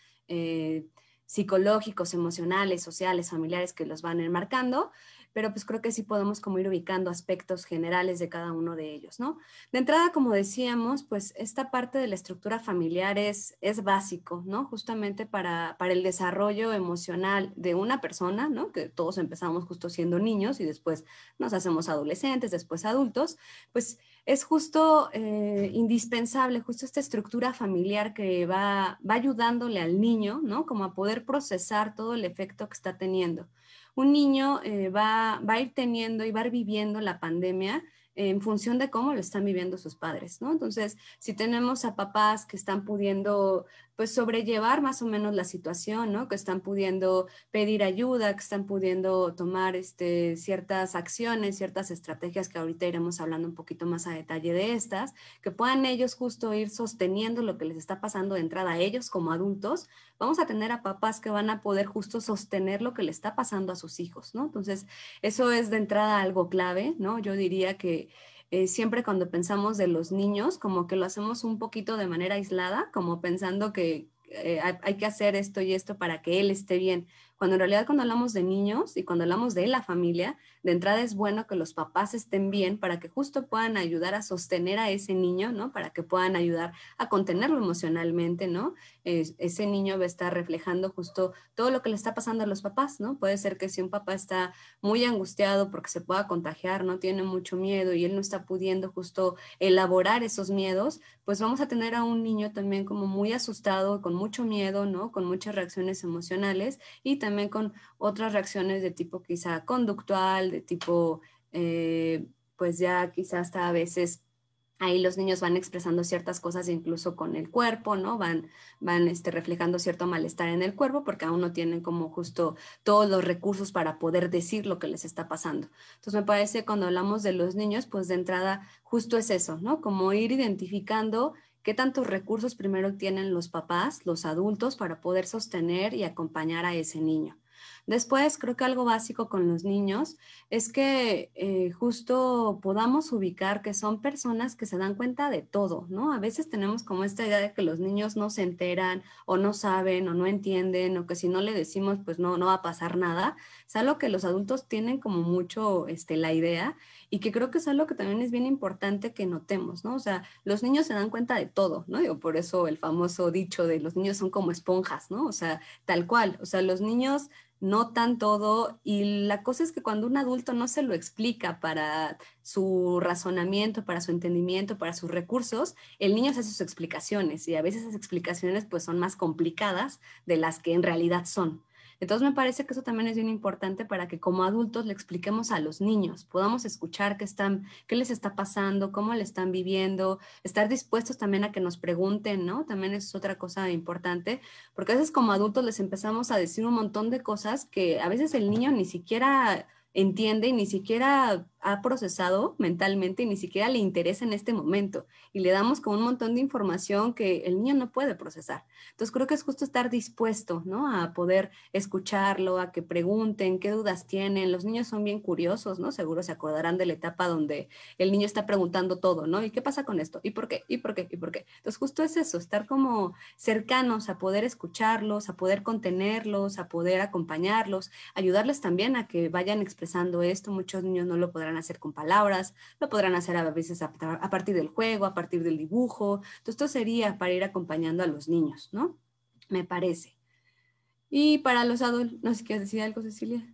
psicológicos, emocionales, sociales, familiares que los van enmarcando, pero pues creo que sí podemos como ir ubicando aspectos generales de cada uno de ellos, ¿no? De entrada, como decíamos, pues esta parte de la estructura familiar es básico, ¿no? Justamente para el desarrollo emocional de una persona, ¿no? Que todos empezamos justo siendo niños y después nos hacemos adolescentes, después adultos, pues es justo indispensable, justo esta estructura familiar que va ayudándole al niño, ¿no? Como a poder procesar todo el efecto que está teniendo. Un niño va a ir teniendo y va a ir viviendo la pandemia en función de cómo lo están viviendo sus padres, ¿no? Entonces, si tenemos a papás que están pudiendo, pues, sobrellevar más o menos la situación, ¿no? Que están pudiendo pedir ayuda, que están pudiendo tomar ciertas acciones, ciertas estrategias que ahorita iremos hablando un poquito más a detalle de estas, que puedan ellos justo ir sosteniendo lo que les está pasando de entrada a ellos como adultos. Vamos a tener a papás que van a poder justo sostener lo que le está pasando a sus hijos, ¿no? Entonces, eso es de entrada algo clave, ¿no? Yo diría que siempre cuando pensamos de los niños, como que lo hacemos un poquito de manera aislada, como pensando que hay que hacer esto y esto para que él esté bien. Cuando en realidad cuando hablamos de niños y cuando hablamos de la familia, de entrada es bueno que los papás estén bien para que justo puedan ayudar a sostener a ese niño, ¿no? Para que puedan ayudar a contenerlo emocionalmente, ¿no? Ese niño va a estar reflejando justo todo lo que le está pasando a los papás, ¿no? Puede ser que si un papá está muy angustiado porque se pueda contagiar, no tiene mucho miedo y él no está pudiendo justo elaborar esos miedos, pues vamos a tener a un niño también como muy asustado, con mucho miedo, ¿no? Con muchas reacciones emocionales y también con otras reacciones de tipo quizá conductual, de tipo, pues ya quizás hasta a veces ahí los niños van expresando ciertas cosas incluso con el cuerpo, ¿no? Van reflejando cierto malestar en el cuerpo porque aún no tienen como justo todos los recursos para poder decir lo que les está pasando. Entonces me parece que cuando hablamos de los niños, pues de entrada justo es eso, ¿no? Como ir identificando qué tantos recursos primero tienen los papás, los adultos, para poder sostener y acompañar a ese niño. Después, creo que algo básico con los niños es que justo podamos ubicar que son personas que se dan cuenta de todo, ¿no? A veces tenemos como esta idea de que los niños no se enteran o no saben o no entienden o que si no le decimos pues no va a pasar nada. Es algo que los adultos tienen como mucho la idea y que creo que es algo que también es bien importante que notemos, ¿no? O sea, los niños se dan cuenta de todo, ¿no? Digo, por eso el famoso dicho de los niños son como esponjas, ¿no? O sea, tal cual, o sea, los niños notan todo y la cosa es que cuando un adulto no se lo explica para su razonamiento, para su entendimiento, para sus recursos, el niño hace sus explicaciones y a veces esas explicaciones pues son más complicadas de las que en realidad son. Entonces me parece que eso también es bien importante para que como adultos le expliquemos a los niños, podamos escuchar qué les está pasando, cómo le están viviendo, estar dispuestos también a que nos pregunten, ¿no? También es otra cosa importante, porque a veces como adultos les empezamos a decir un montón de cosas que a veces el niño ni siquiera entiende y ni siquiera ha procesado mentalmente y ni siquiera le interesa en este momento. Y le damos como un montón de información que el niño no puede procesar. Entonces creo que es justo estar dispuesto, ¿no? A poder escucharlo, a que pregunten qué dudas tienen. Los niños son bien curiosos, ¿no? Seguro se acordarán de la etapa donde el niño está preguntando todo, ¿no? ¿Y qué pasa con esto? ¿Y por qué? ¿Y por qué? ¿Y por qué? Entonces justo es eso, estar como cercanos a poder escucharlos, a poder contenerlos, a poder acompañarlos, ayudarles también a que vayan expresando esto. Muchos niños no lo podrán hacer con palabras, lo podrán hacer a veces a partir del juego, a partir del dibujo. Entonces esto sería para ir acompañando a los niños, ¿no? Me parece. Y para los adultos, no sé si quieres decir algo, Cecilia.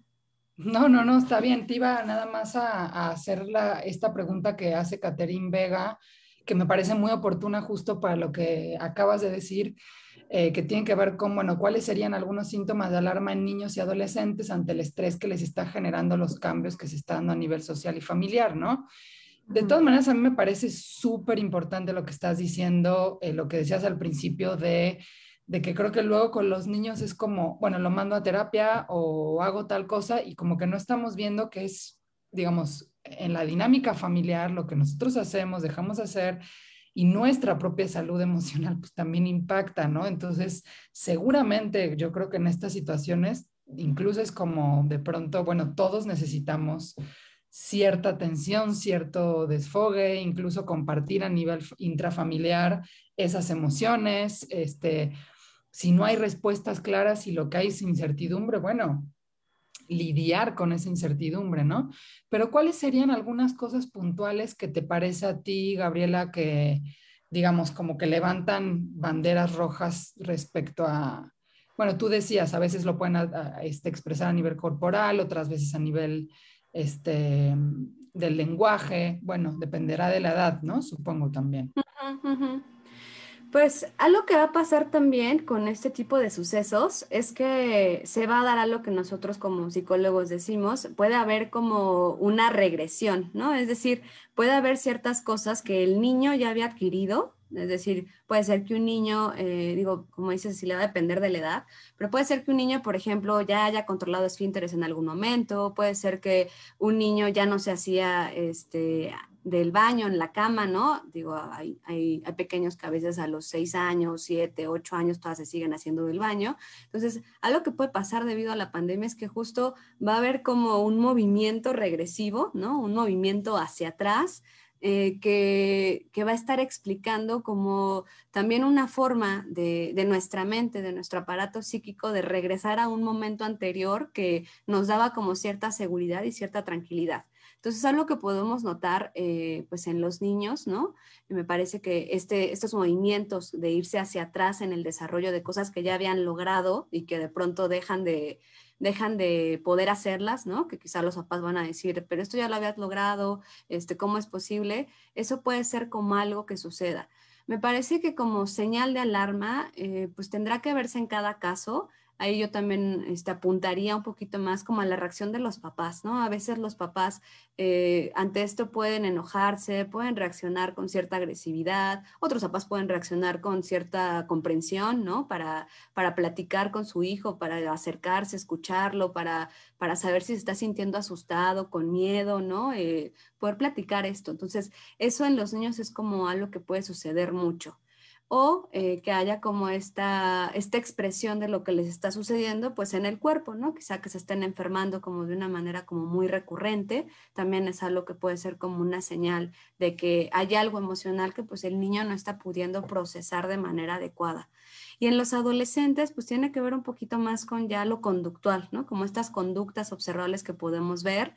No, está bien. Te iba nada más a hacer esta pregunta que hace Catherine Vega, que me parece muy oportuna justo para lo que acabas de decir, que tiene que ver con, bueno, cuáles serían algunos síntomas de alarma en niños y adolescentes ante el estrés que les está generando los cambios que se están dando a nivel social y familiar, ¿no? De todas maneras, a mí me parece súper importante lo que estás diciendo, lo que decías al principio de que creo que luego con los niños es como, bueno, lo mando a terapia o hago tal cosa y como que no estamos viendo que es, digamos, en la dinámica familiar, lo que nosotros hacemos, dejamos de hacer y nuestra propia salud emocional pues también impacta, ¿no? Entonces, seguramente yo creo que en estas situaciones incluso es como de pronto, bueno, todos necesitamos cierta tensión, cierto desfogue, incluso compartir a nivel intrafamiliar esas emociones, si no hay respuestas claras y lo que hay es incertidumbre, bueno, lidiar con esa incertidumbre, ¿no? Pero ¿cuáles serían algunas cosas puntuales que te parece a ti, Gabriela, que digamos como que levantan banderas rojas respecto a, bueno, tú decías, a veces lo pueden expresar a nivel corporal, otras veces a nivel del lenguaje, bueno, dependerá de la edad, ¿no? Supongo también. Ujú, ujú. Pues algo que va a pasar también con este tipo de sucesos es que se va a dar algo que nosotros como psicólogos decimos, puede haber como una regresión, ¿no? Es decir, puede haber ciertas cosas que el niño ya había adquirido, es decir, puede ser que un niño, digo, como dice Cecilia, va a depender de la edad, pero puede ser que un niño, por ejemplo, ya haya controlado esfínteres en algún momento, puede ser que un niño ya no se hacía del baño en la cama, ¿no? Digo, hay pequeños que a veces a los 6 años, 7, 8 años todavía se siguen haciendo del baño. Entonces, algo que puede pasar debido a la pandemia es que justo va a haber como un movimiento regresivo, ¿no? Un movimiento hacia atrás. Que va a estar explicando como también una forma de nuestra mente, de nuestro aparato psíquico, de regresar a un momento anterior que nos daba como cierta seguridad y cierta tranquilidad. Entonces, algo que podemos notar pues en los niños, ¿no? Y me parece que estos movimientos de irse hacia atrás en el desarrollo de cosas que ya habían logrado y que de pronto dejan de poder hacerlas, ¿no? Que quizá los papás van a decir, pero esto ya lo habías logrado, ¿cómo es posible? Eso puede ser como algo que suceda. Me parece que como señal de alarma, pues tendrá que verse en cada caso. Ahí yo también apuntaría un poquito más como a la reacción de los papás, ¿no? A veces los papás ante esto pueden enojarse, pueden reaccionar con cierta agresividad, otros papás pueden reaccionar con cierta comprensión, ¿no? Para platicar con su hijo, para acercarse, escucharlo, para saber si se está sintiendo asustado, con miedo, ¿no? Poder platicar esto. Entonces, eso en los niños es como algo que puede suceder mucho. o que haya como esta expresión de lo que les está sucediendo pues en el cuerpo, ¿no? Quizá que se estén enfermando como de una manera como muy recurrente, también es algo que puede ser como una señal de que hay algo emocional que pues el niño no está pudiendo procesar de manera adecuada. Y en los adolescentes, pues tiene que ver un poquito más con ya lo conductual, ¿no? Como estas conductas observables que podemos ver.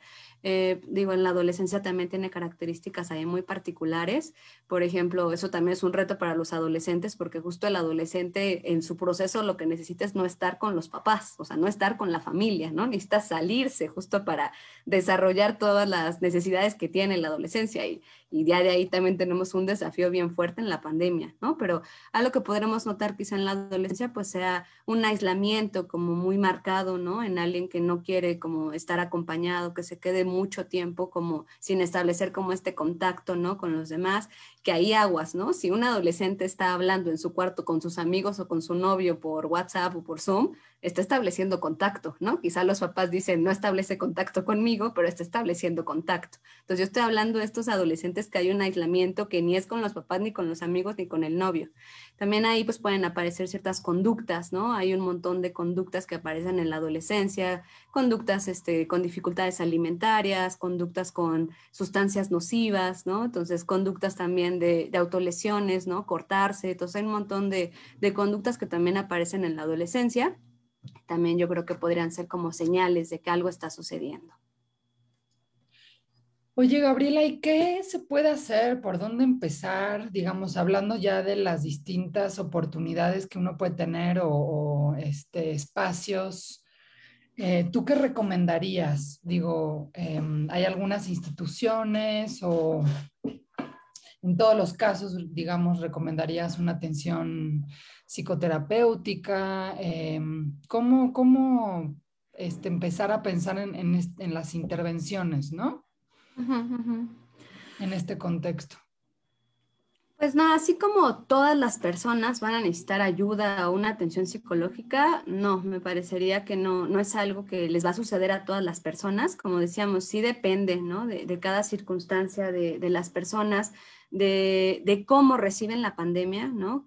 Digo, en la adolescencia también tiene características ahí muy particulares. Por ejemplo, eso también es un reto para los adolescentes, porque justo el adolescente en su proceso lo que necesita es no estar con los papás, o sea, no estar con la familia, ¿no? Necesita salirse justo para desarrollar todas las necesidades que tiene la adolescencia. Y ya de ahí también tenemos un desafío bien fuerte en la pandemia, ¿no? Pero algo que podremos notar quizá en la adolescencia pues sea un aislamiento como muy marcado, ¿no? En alguien que no quiere como estar acompañado, que se quede mucho tiempo como sin establecer como este contacto, ¿no? Con los demás, que hay aguas, ¿no? Si un adolescente está hablando en su cuarto con sus amigos o con su novio por WhatsApp o por Zoom, está estableciendo contacto, ¿no? Quizá los papás dicen, no establece contacto conmigo, pero está estableciendo contacto. Entonces yo estoy hablando de estos adolescentes que hay un aislamiento que ni es con los papás, ni con los amigos, ni con el novio. También ahí pues pueden aparecer ciertas conductas, ¿no? Hay un montón de conductas que aparecen en la adolescencia, conductas con dificultades alimentarias, conductas con sustancias nocivas, ¿no? Entonces conductas también de autolesiones, ¿no? Cortarse, entonces hay un montón de conductas que también aparecen en la adolescencia. También yo creo que podrían ser como señales de que algo está sucediendo. Oye, Gabriela, ¿y qué se puede hacer? ¿Por dónde empezar? Digamos, hablando ya de las distintas oportunidades que uno puede tener espacios. ¿Tú qué recomendarías? Digo, ¿hay algunas instituciones o en todos los casos, digamos, recomendarías una atención psicoterapéutica? ¿Cómo empezar a pensar en las intervenciones, ¿no? Uh -huh, uh -huh. En este contexto. Pues no, así como todas las personas van a necesitar ayuda o una atención psicológica, no, me parecería que no es algo que les va a suceder a todas las personas. Como decíamos, sí depende, ¿no? De cada circunstancia de las personas, de cómo reciben la pandemia, ¿no?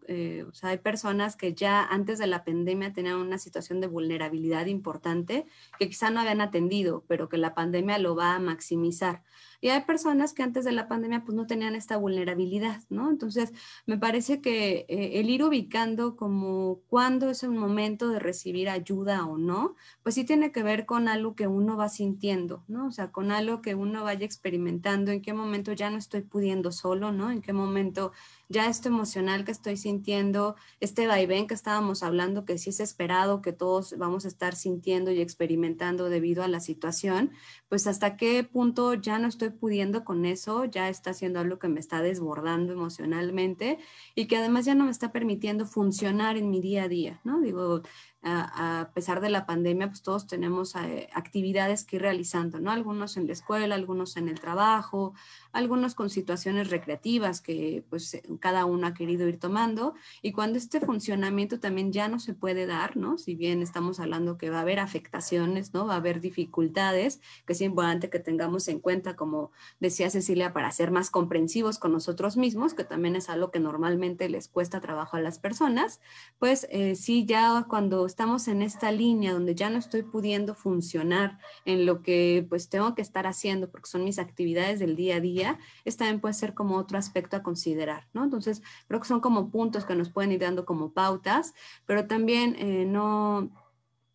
O sea, hay personas que ya antes de la pandemia tenían una situación de vulnerabilidad importante que quizá no habían atendido, pero que la pandemia lo va a maximizar. Y hay personas que antes de la pandemia pues no tenían esta vulnerabilidad, ¿no? Entonces, me parece que el ir ubicando como cuándo es un momento de recibir ayuda o no, pues sí tiene que ver con algo que uno va sintiendo, ¿no? O sea, con algo que uno vaya experimentando, en qué momento ya no estoy pudiendo solo, ¿no? En qué momento ya esto emocional que estoy sintiendo, este vaivén que estábamos hablando, que sí es esperado, que todos vamos a estar sintiendo y experimentando debido a la situación, pues hasta qué punto ya no estoy pudiendo con eso, ya está haciendo algo que me está desbordando emocionalmente y que además ya no me está permitiendo funcionar en mi día a día, ¿no? Digo, a pesar de la pandemia, pues todos tenemos actividades que ir realizando, ¿no? Algunos en la escuela, algunos en el trabajo, algunos con situaciones recreativas que pues cada uno ha querido ir tomando, y cuando este funcionamiento también ya no se puede dar, ¿no? Si bien estamos hablando que va a haber afectaciones, ¿no? Va a haber dificultades, que es importante que tengamos en cuenta, como decía Cecilia, para ser más comprensivos con nosotros mismos, que también es algo que normalmente les cuesta trabajo a las personas, pues sí, ya cuando estamos en esta línea donde ya no estoy pudiendo funcionar en lo que pues tengo que estar haciendo porque son mis actividades del día a día, esta también puede ser como otro aspecto a considerar, ¿no? Entonces, creo que son como puntos que nos pueden ir dando como pautas, pero también no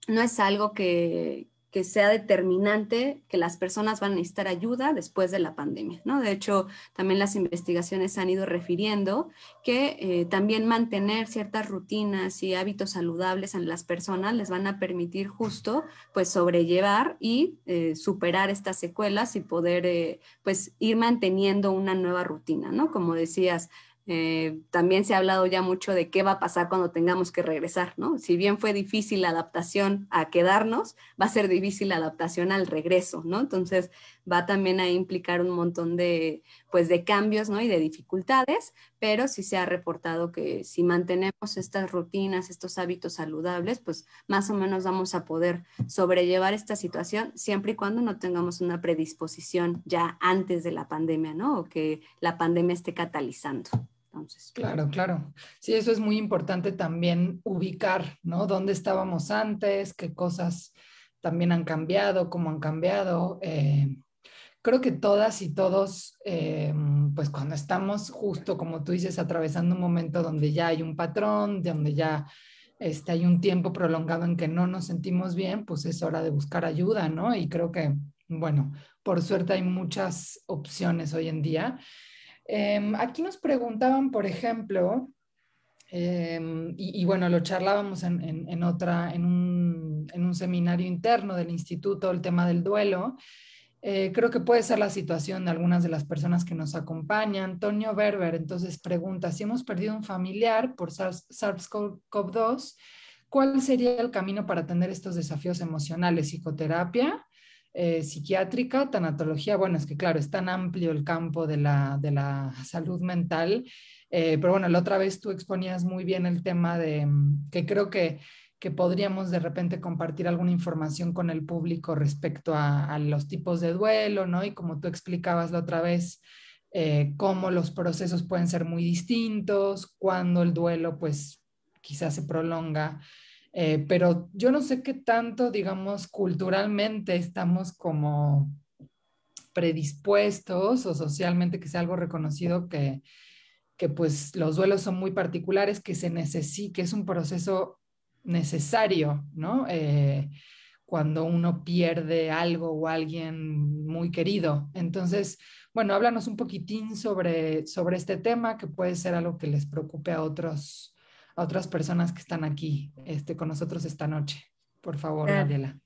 es algo que sea determinante que las personas van a necesitar ayuda después de la pandemia, ¿no? De hecho, también las investigaciones han ido refiriendo que también mantener ciertas rutinas y hábitos saludables en las personas les van a permitir justo pues sobrellevar y superar estas secuelas y poder pues ir manteniendo una nueva rutina, ¿no? Como decías, también se ha hablado ya mucho de qué va a pasar cuando tengamos que regresar, ¿no? Si bien fue difícil la adaptación a quedarnos, va a ser difícil la adaptación al regreso, ¿no? Entonces va también a implicar un montón de, pues, de cambios, ¿no? Y de dificultades, pero sí se ha reportado que si mantenemos estas rutinas, estos hábitos saludables, pues más o menos vamos a poder sobrellevar esta situación siempre y cuando no tengamos una predisposición ya antes de la pandemia, ¿no? O que la pandemia esté catalizando. entonces. Claro, claro. Sí, eso es muy importante también ubicar, ¿no? ¿Dónde estábamos antes? ¿Qué cosas también han cambiado? ¿Cómo han cambiado? Creo que todas y todos, pues cuando estamos justo, como tú dices, atravesando un momento donde ya hay un patrón, donde ya hay un tiempo prolongado en que no nos sentimos bien, pues es hora de buscar ayuda, ¿no? Y creo que, bueno, por suerte hay muchas opciones hoy en día. Aquí nos preguntaban, por ejemplo, y bueno, lo charlábamos en un seminario interno del instituto, el tema del duelo. Creo que puede ser la situación de algunas de las personas que nos acompañan. Antonio Berber entonces pregunta, si hemos perdido un familiar por SARS-CoV-2, ¿cuál sería el camino para atender estos desafíos emocionales? ¿Psicoterapia, psiquiátrica, tanatología? Bueno, es que claro, es tan amplio el campo de la salud mental, pero bueno, la otra vez tú exponías muy bien el tema de que creo que podríamos de repente compartir alguna información con el público respecto a los tipos de duelo, ¿no? Y como tú explicabas la otra vez, cómo los procesos pueden ser muy distintos, cuando el duelo pues quizás se prolonga, pero yo no sé qué tanto, digamos, culturalmente estamos como predispuestos o socialmente que sea algo reconocido que pues los duelos son muy particulares, que se necesita, que es un proceso necesario, ¿no? Cuando uno pierde algo o alguien muy querido. Entonces, bueno, háblanos un poquitín sobre este tema, que puede ser algo que les preocupe a otras personas que están aquí con nosotros esta noche. Por favor, Claro. Gabriela.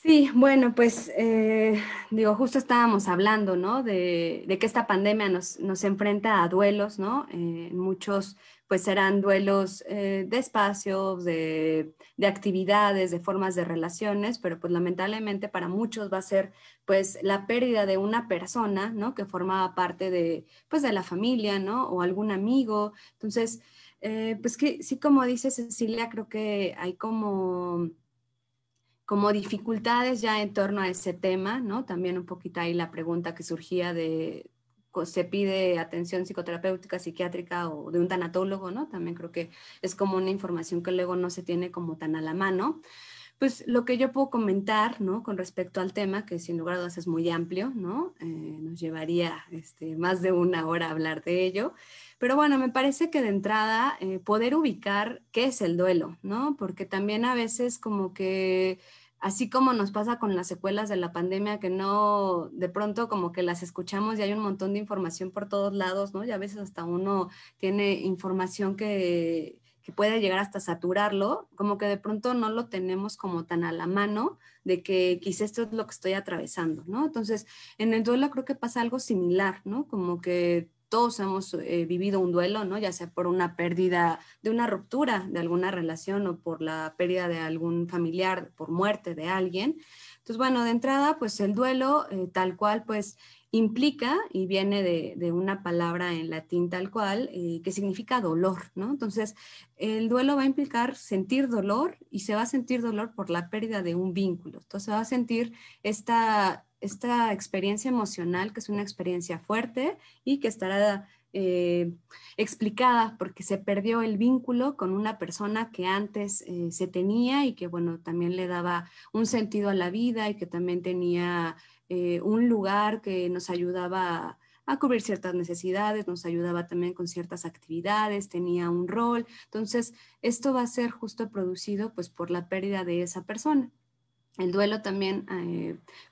Sí, bueno, pues digo, justo estábamos hablando, ¿no? De que esta pandemia nos enfrenta a duelos, ¿no? Muchos pues serán duelos de espacios, de actividades, de formas de relaciones, pero pues lamentablemente para muchos va a ser pues la pérdida de una persona, ¿no? Que formaba parte de pues de la familia, ¿no? O algún amigo. Entonces, pues que sí, como dice Cecilia, creo que hay como dificultades ya en torno a ese tema, ¿no? También un poquito ahí la pregunta que surgía de, ¿se pide atención psicoterapéutica, psiquiátrica o de un tanatólogo, ¿no? También creo que es como una información que luego no se tiene como tan a la mano. Pues lo que yo puedo comentar, ¿no? Con respecto al tema, que sin lugar a dudas es muy amplio, ¿no? Nos llevaría más de una hora hablar de ello. Pero bueno, me parece que de entrada poder ubicar qué es el duelo, ¿no? Porque también a veces como que, así como nos pasa con las secuelas de la pandemia, que no, de pronto como que las escuchamos y hay un montón de información por todos lados, ¿no? Y a veces hasta uno tiene información que puede llegar hasta saturarlo, como que de pronto no lo tenemos como tan a la mano de que quizá esto es lo que estoy atravesando, ¿no? Entonces, en el duelo creo que pasa algo similar, ¿no? Como que todos hemos vivido un duelo, ¿no? Ya sea por una pérdida, de una ruptura de alguna relación o por la pérdida de algún familiar, por muerte de alguien. Entonces, bueno, de entrada, pues el duelo tal cual, pues implica y viene de una palabra en latín tal cual, que significa dolor, ¿no? Entonces, el duelo va a implicar sentir dolor y se va a sentir dolor por la pérdida de un vínculo. Entonces, se va a sentir esta experiencia emocional, que es una experiencia fuerte y que estará explicada porque se perdió el vínculo con una persona que antes se tenía y que, bueno, también le daba un sentido a la vida y que también tenía un lugar que nos ayudaba a cubrir ciertas necesidades, nos ayudaba también con ciertas actividades, tenía un rol. Entonces, esto va a ser justo producido pues por la pérdida de esa persona. El duelo también,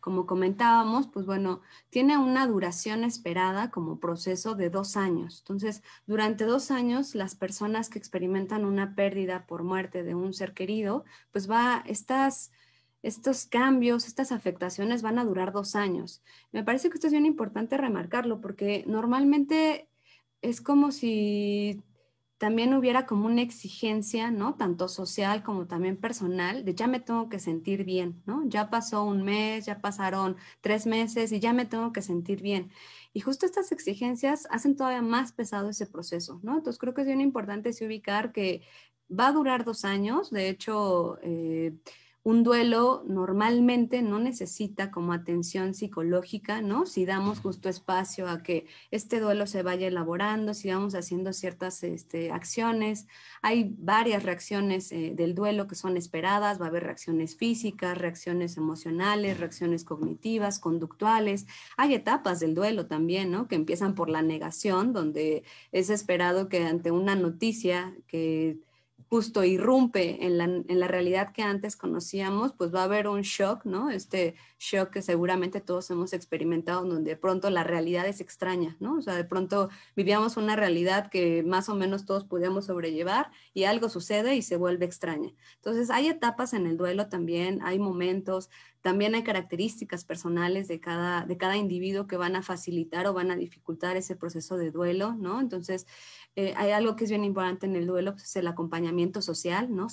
como comentábamos, pues bueno, tiene una duración esperada como proceso de 2 años. Entonces, durante 2 años, las personas que experimentan una pérdida por muerte de un ser querido, pues estos cambios, estas afectaciones van a durar 2 años. Me parece que esto es bien importante remarcarlo porque normalmente es como si también hubiera como una exigencia, ¿no? Tanto social como también personal, de ya me tengo que sentir bien, ¿no? Ya pasó un mes, ya pasaron 3 meses y ya me tengo que sentir bien. Y justo estas exigencias hacen todavía más pesado ese proceso, ¿no? Entonces creo que es bien importante sí ubicar que va a durar 2 años. De hecho, un duelo normalmente no necesita como atención psicológica, ¿no? Si damos justo espacio a que este duelo se vaya elaborando, si vamos haciendo ciertas acciones, hay varias reacciones del duelo que son esperadas, va a haber reacciones físicas, reacciones emocionales, reacciones cognitivas, conductuales. Hay etapas del duelo también, ¿no? Que empiezan por la negación, donde es esperado que ante una noticia que justo irrumpe en la realidad que antes conocíamos, pues va a haber un shock, ¿no? Este shock que seguramente todos hemos experimentado, donde de pronto la realidad es extraña, ¿no? O sea, de pronto vivíamos una realidad que más o menos todos podíamos sobrellevar y algo sucede y se vuelve extraña. Entonces, hay etapas en el duelo también, hay momentos, también hay características personales de cada individuo que van a facilitar o van a dificultar ese proceso de duelo, ¿no? Entonces, hay algo que es bien importante en el duelo, pues es el acompañamiento social, ¿no?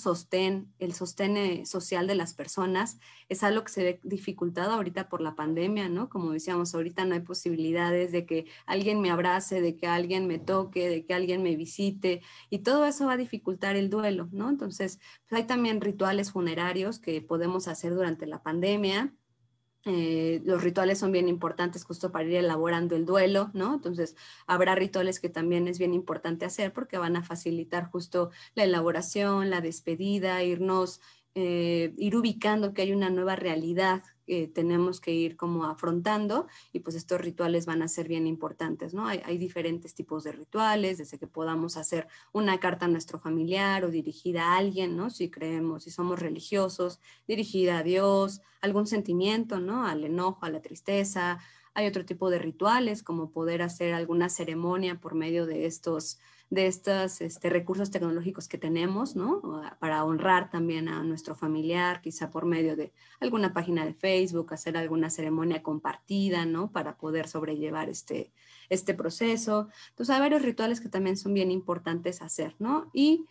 El sostén social de las personas. Es algo que se ve dificultado ahorita por la pandemia, ¿no? Como decíamos, ahorita no hay posibilidades de que alguien me abrace, de que alguien me toque, de que alguien me visite, y todo eso va a dificultar el duelo, ¿no? Entonces, pues hay también rituales funerarios que podemos hacer durante la pandemia. Los rituales son bien importantes justo para ir elaborando el duelo, ¿no? Entonces, habrá rituales que también es bien importante hacer porque van a facilitar justo la elaboración, la despedida, ir ubicando que hay una nueva realidad que tenemos que ir como afrontando, y pues estos rituales van a ser bien importantes, ¿no? Hay diferentes tipos de rituales, desde que podamos hacer una carta a nuestro familiar o dirigida a alguien, ¿no? Si creemos, si somos religiosos, dirigida a Dios, algún sentimiento, ¿no? Al enojo, a la tristeza. Hay otro tipo de rituales, como poder hacer alguna ceremonia por medio de estos recursos tecnológicos que tenemos, ¿no? Para honrar también a nuestro familiar, quizá por medio de alguna página de Facebook, hacer alguna ceremonia compartida, ¿no? Para poder sobrellevar este proceso. Entonces hay varios rituales que también son bien importantes hacer, ¿no? Y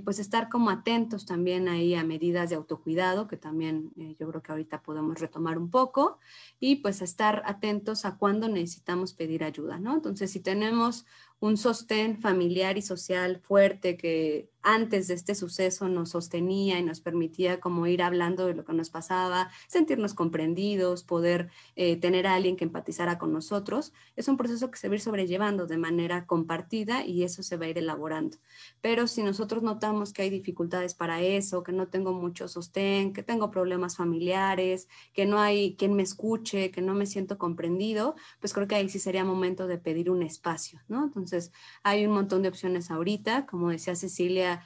pues estar como atentos también ahí a medidas de autocuidado, que también yo creo que ahorita podemos retomar un poco, y pues estar atentos a cuándo necesitamos pedir ayuda, ¿no? Entonces, si tenemos un sostén familiar y social fuerte que antes de este suceso nos sostenía y nos permitía como ir hablando de lo que nos pasaba, sentirnos comprendidos, poder tener a alguien que empatizara con nosotros, es un proceso que se va a ir sobrellevando de manera compartida y eso se va a ir elaborando. Pero si nosotros notamos que hay dificultades para eso, que no tengo mucho sostén, que tengo problemas familiares, que no hay quien me escuche, que no me siento comprendido, pues creo que ahí sí sería momento de pedir un espacio, ¿no? Entonces, hay un montón de opciones ahorita, como decía Cecilia,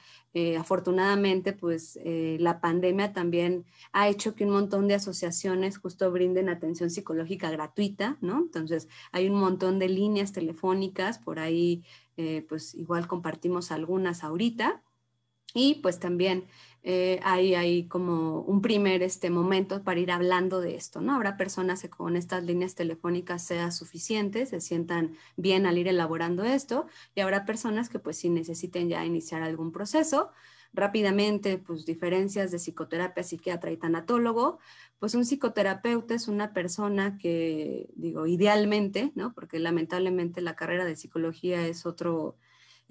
afortunadamente, pues la pandemia también ha hecho que un montón de asociaciones justo brinden atención psicológica gratuita, ¿no? Entonces, hay un montón de líneas telefónicas, por ahí, pues igual compartimos algunas ahorita. Y pues también hay como un primer momento para ir hablando de esto, ¿no? Habrá personas que con estas líneas telefónicas sea suficiente, se sientan bien al ir elaborando esto, y habrá personas que pues sí necesiten ya iniciar algún proceso. Rápidamente, pues diferencias de psicoterapia, psiquiatra y tanatólogo. Pues un psicoterapeuta es una persona que, digo, idealmente, ¿no? Porque lamentablemente la carrera de psicología es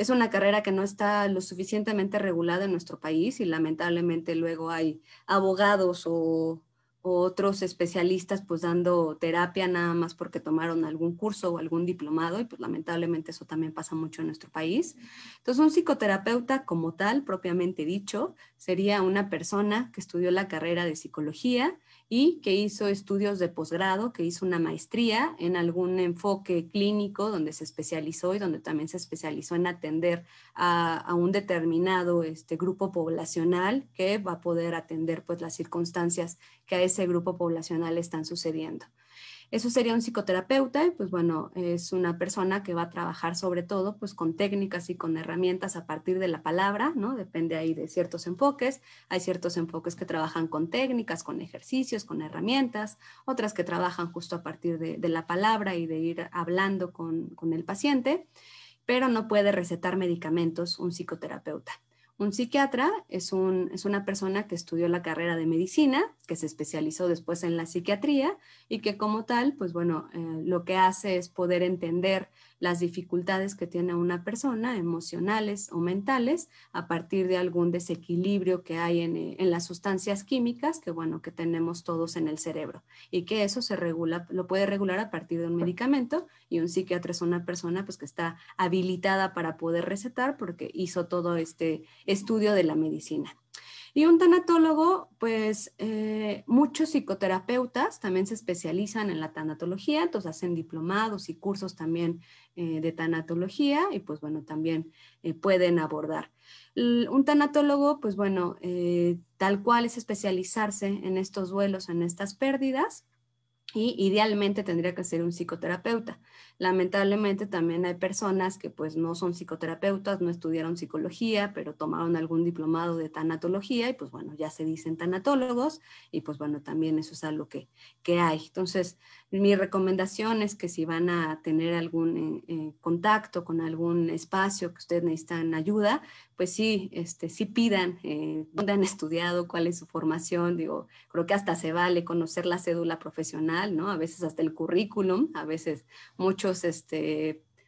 una carrera que no está lo suficientemente regulada en nuestro país y lamentablemente luego hay abogados o otros especialistas pues dando terapia nada más porque tomaron algún curso o algún diplomado, y pues lamentablemente eso también pasa mucho en nuestro país. Entonces, un psicoterapeuta como tal, propiamente dicho, sería una persona que estudió la carrera de psicología y que hizo estudios de posgrado, que hizo una maestría en algún enfoque clínico donde se especializó y donde también se especializó en atender a un determinado grupo poblacional que va a poder atender pues las circunstancias que a ese grupo poblacional están sucediendo. Eso sería un psicoterapeuta, y pues bueno, es una persona que va a trabajar sobre todo pues con técnicas y con herramientas a partir de la palabra, ¿no? Depende ahí de ciertos enfoques. Hay ciertos enfoques que trabajan con técnicas, con ejercicios, con herramientas, otras que trabajan justo a partir de la palabra y de ir hablando con el paciente, pero no puede recetar medicamentos un psicoterapeuta. Un psiquiatra es una persona que estudió la carrera de medicina, que se especializó después en la psiquiatría y que como tal, pues bueno, lo que hace es poder entender las dificultades que tiene una persona, emocionales o mentales, a partir de algún desequilibrio que hay en las sustancias químicas que, bueno, que tenemos todos en el cerebro y que eso se regula, lo puede regular a partir de un medicamento, y un psiquiatra es una persona pues que está habilitada para poder recetar porque hizo todo este estudio de la medicina. Y un tanatólogo, pues muchos psicoterapeutas también se especializan en la tanatología, entonces hacen diplomados y cursos también de tanatología y pues bueno, también pueden abordar. Un tanatólogo, pues bueno, tal cual es especializarse en estos duelos, en estas pérdidas, y idealmente tendría que ser un psicoterapeuta. Lamentablemente también hay personas que pues no son psicoterapeutas, no estudiaron psicología, pero tomaron algún diplomado de tanatología y pues bueno, ya se dicen tanatólogos y pues bueno, también eso es algo que hay. Entonces, mi recomendación es que si van a tener algún contacto con algún espacio que ustedes necesitan ayuda, pues sí, sí pidan dónde han estudiado, cuál es su formación. Digo, creo que hasta se vale conocer la cédula profesional, ¿no? A veces hasta el currículum, a veces muchos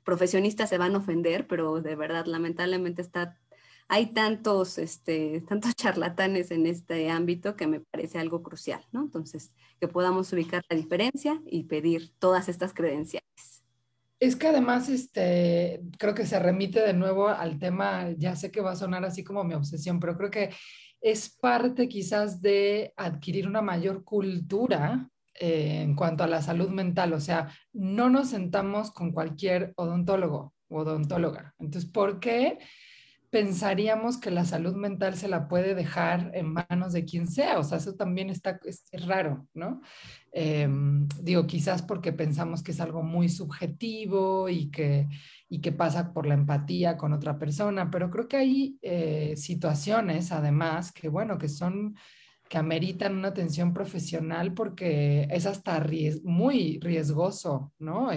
profesionistas se van a ofender, pero de verdad, lamentablemente hay tantos charlatanes en este ámbito que me parece algo crucial, ¿no? Entonces, que podamos ubicar la diferencia y pedir todas estas credenciales. Es que además, creo que se remite de nuevo al tema, ya sé que va a sonar así como mi obsesión, pero creo que es parte quizás de adquirir una mayor cultura en cuanto a la salud mental. O sea, no nos sentamos con cualquier odontólogo o odontóloga. Entonces, ¿por qué pensaríamos que la salud mental se la puede dejar en manos de quien sea? O sea, eso también es raro, ¿no? Digo, quizás porque pensamos que es algo muy subjetivo y que pasa por la empatía con otra persona, pero creo que hay situaciones, además, que, bueno, que ameritan una atención profesional porque es hasta muy riesgoso, ¿no?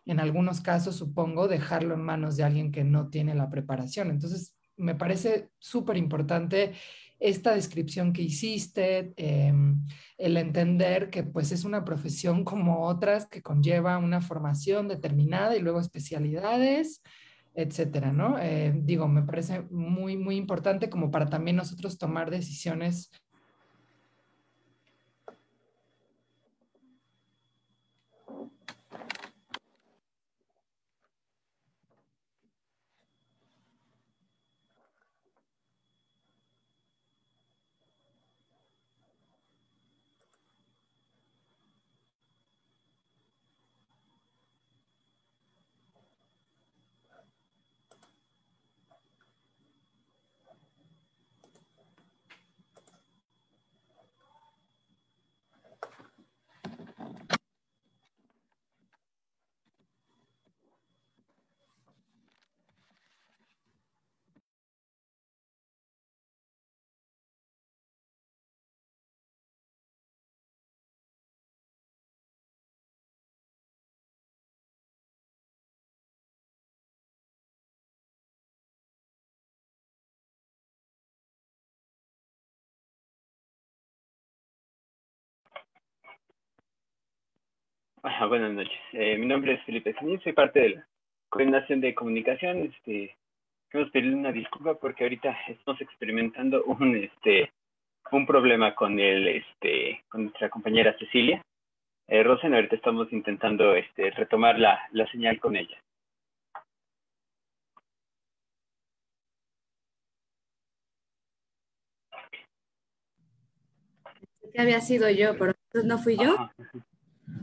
En algunos casos, supongo, dejarlo en manos de alguien que no tiene la preparación. Entonces, me parece súper importante esta descripción que hiciste, el entender que pues es una profesión como otras que conlleva una formación determinada y luego especialidades, etcétera, ¿no? Digo, me parece muy, muy importante como para también nosotros tomar decisiones. Ajá, buenas noches. Mi nombre es Felipe Sanín, soy parte de la coordinación de comunicación. Queremos pedirle una disculpa porque ahorita estamos experimentando un problema con nuestra compañera Cecilia. Rosen, ahorita estamos intentando retomar la señal con ella. Que había sido yo, pero no fui yo. Ajá.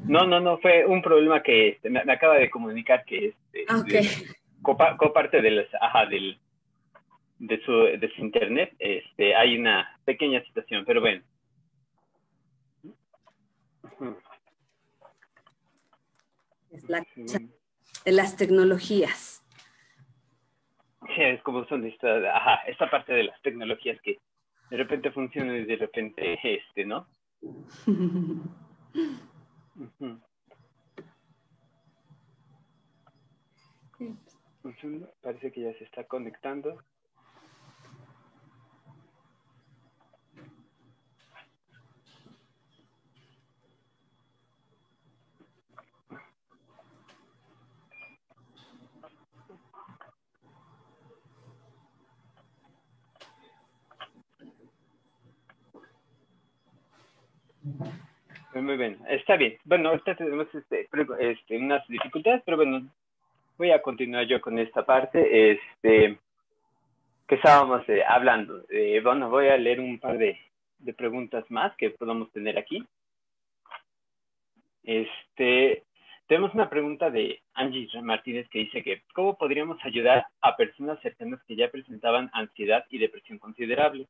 No, fue un problema que me acaba de comunicar que Ok. coparte de su internet. Hay una pequeña situación, pero bueno. Es la cosa de las tecnologías. Sí, es como son esta parte de las tecnologías que de repente funcionan y de repente ¿no? Uh-huh. Un segundo, parece que ya se está conectando. Muy bien, está bien. Bueno, ahorita tenemos unas dificultades, pero bueno, voy a continuar yo con esta parte que estábamos hablando. Bueno, voy a leer un par de preguntas más que podamos tener aquí. Tenemos una pregunta de Angie Martínez que dice que ¿cómo podríamos ayudar a personas cercanas que ya presentaban ansiedad y depresión considerable?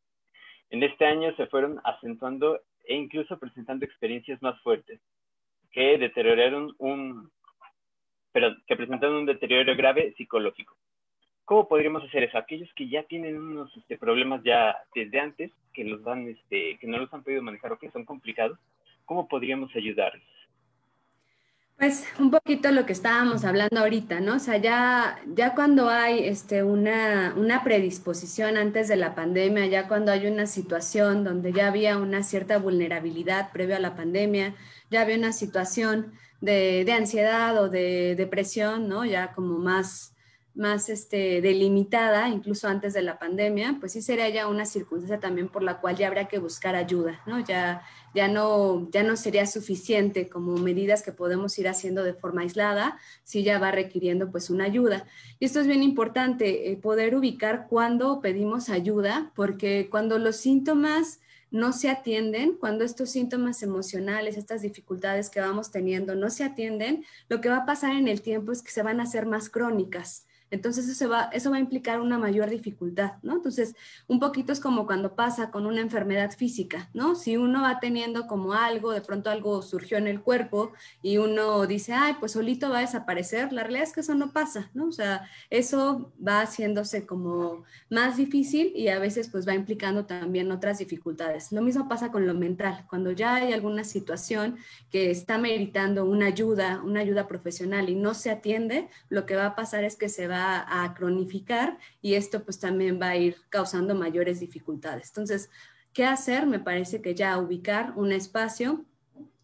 En este año se fueron acentuando e incluso presentando experiencias más fuertes que que presentaron un deterioro grave psicológico. ¿Cómo podríamos hacer eso? Aquellos que ya tienen unos problemas ya desde antes, que que no los han podido manejar o que son complicados, ¿cómo podríamos ayudarlos? Pues un poquito lo que estábamos hablando ahorita, ¿no? O sea, ya cuando hay una predisposición antes de la pandemia, ya cuando hay una situación donde ya había una cierta vulnerabilidad previo a la pandemia, ya había una situación de ansiedad o de depresión, ¿no? Ya como más delimitada, incluso antes de la pandemia, pues sí sería ya una circunstancia también por la cual ya habría que buscar ayuda, ¿no? Ya no sería suficiente como medidas que podemos ir haciendo de forma aislada, sí ya va requiriendo pues una ayuda. Y esto es bien importante, poder ubicar cuándo pedimos ayuda, porque cuando los síntomas no se atienden, cuando estos síntomas emocionales, estas dificultades que vamos teniendo no se atienden, lo que va a pasar en el tiempo es que se van a hacer más crónicas. Entonces eso va a implicar una mayor dificultad, ¿no? Entonces, un poquito es como cuando pasa con una enfermedad física, ¿no? Si uno va teniendo como algo, de pronto algo surgió en el cuerpo y uno dice, ay, pues solito va a desaparecer, la realidad es que eso no pasa, ¿no? O sea, eso va haciéndose como más difícil y a veces pues va implicando también otras dificultades. Lo mismo pasa con lo mental, cuando ya hay alguna situación que está meritando una ayuda profesional y no se atiende, lo que va a pasar es que se va a cronificar y esto pues también va a ir causando mayores dificultades. Entonces, ¿qué hacer? Me parece que ya ubicar un espacio,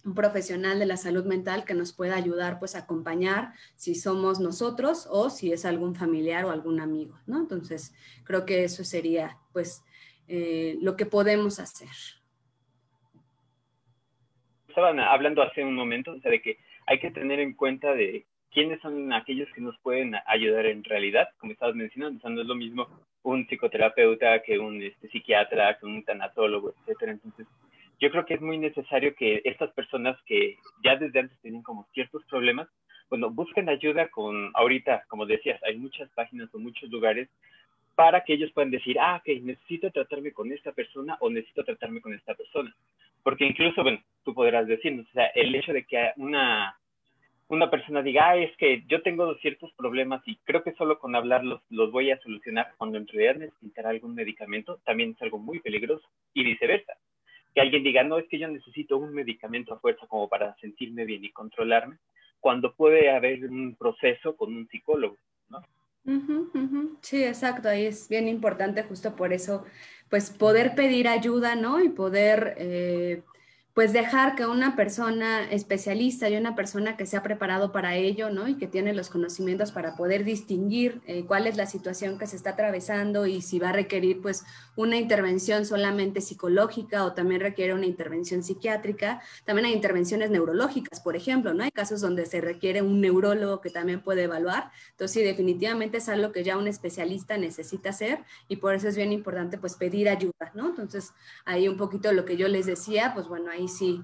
un profesional de la salud mental que nos pueda ayudar pues a acompañar si somos nosotros o si es algún familiar o algún amigo, ¿no? Entonces, creo que eso sería pues lo que podemos hacer. Estaban hablando hace un momento, o sea, de que hay que tener en cuenta de quiénes son aquellos que nos pueden ayudar en realidad, como estabas mencionando, o sea, no es lo mismo un psicoterapeuta que un psiquiatra, que un tanatólogo, etcétera. Entonces, yo creo que es muy necesario que estas personas que ya desde antes tienen como ciertos problemas, bueno, busquen ayuda ahorita, como decías, hay muchas páginas o muchos lugares para que ellos puedan decir, ok, necesito tratarme con esta persona o necesito tratarme con esta persona. Porque incluso, bueno, tú podrás decirnos, o sea, el hecho de que una persona diga, es que yo tengo ciertos problemas y creo que solo con hablarlos los voy a solucionar, cuando en realidad necesitará algún medicamento, también es algo muy peligroso, y viceversa. Que alguien diga, no, es que yo necesito un medicamento a fuerza como para sentirme bien y controlarme, cuando puede haber un proceso con un psicólogo, ¿no? Sí, exacto, ahí es bien importante justo por eso, pues poder pedir ayuda, ¿no? Y poder, pues dejar que una persona especialista y una persona que se ha preparado para ello, ¿no? Y que tiene los conocimientos para poder distinguir cuál es la situación que se está atravesando y si va a requerir, pues, una intervención solamente psicológica o también requiere una intervención psiquiátrica. También hay intervenciones neurológicas, por ejemplo, ¿no? Hay casos donde se requiere un neurólogo que también puede evaluar. Entonces, sí, definitivamente es algo que ya un especialista necesita hacer y por eso es bien importante, pues, pedir ayuda, ¿no? Entonces, ahí un poquito lo que yo les decía, pues, bueno, ahí sí,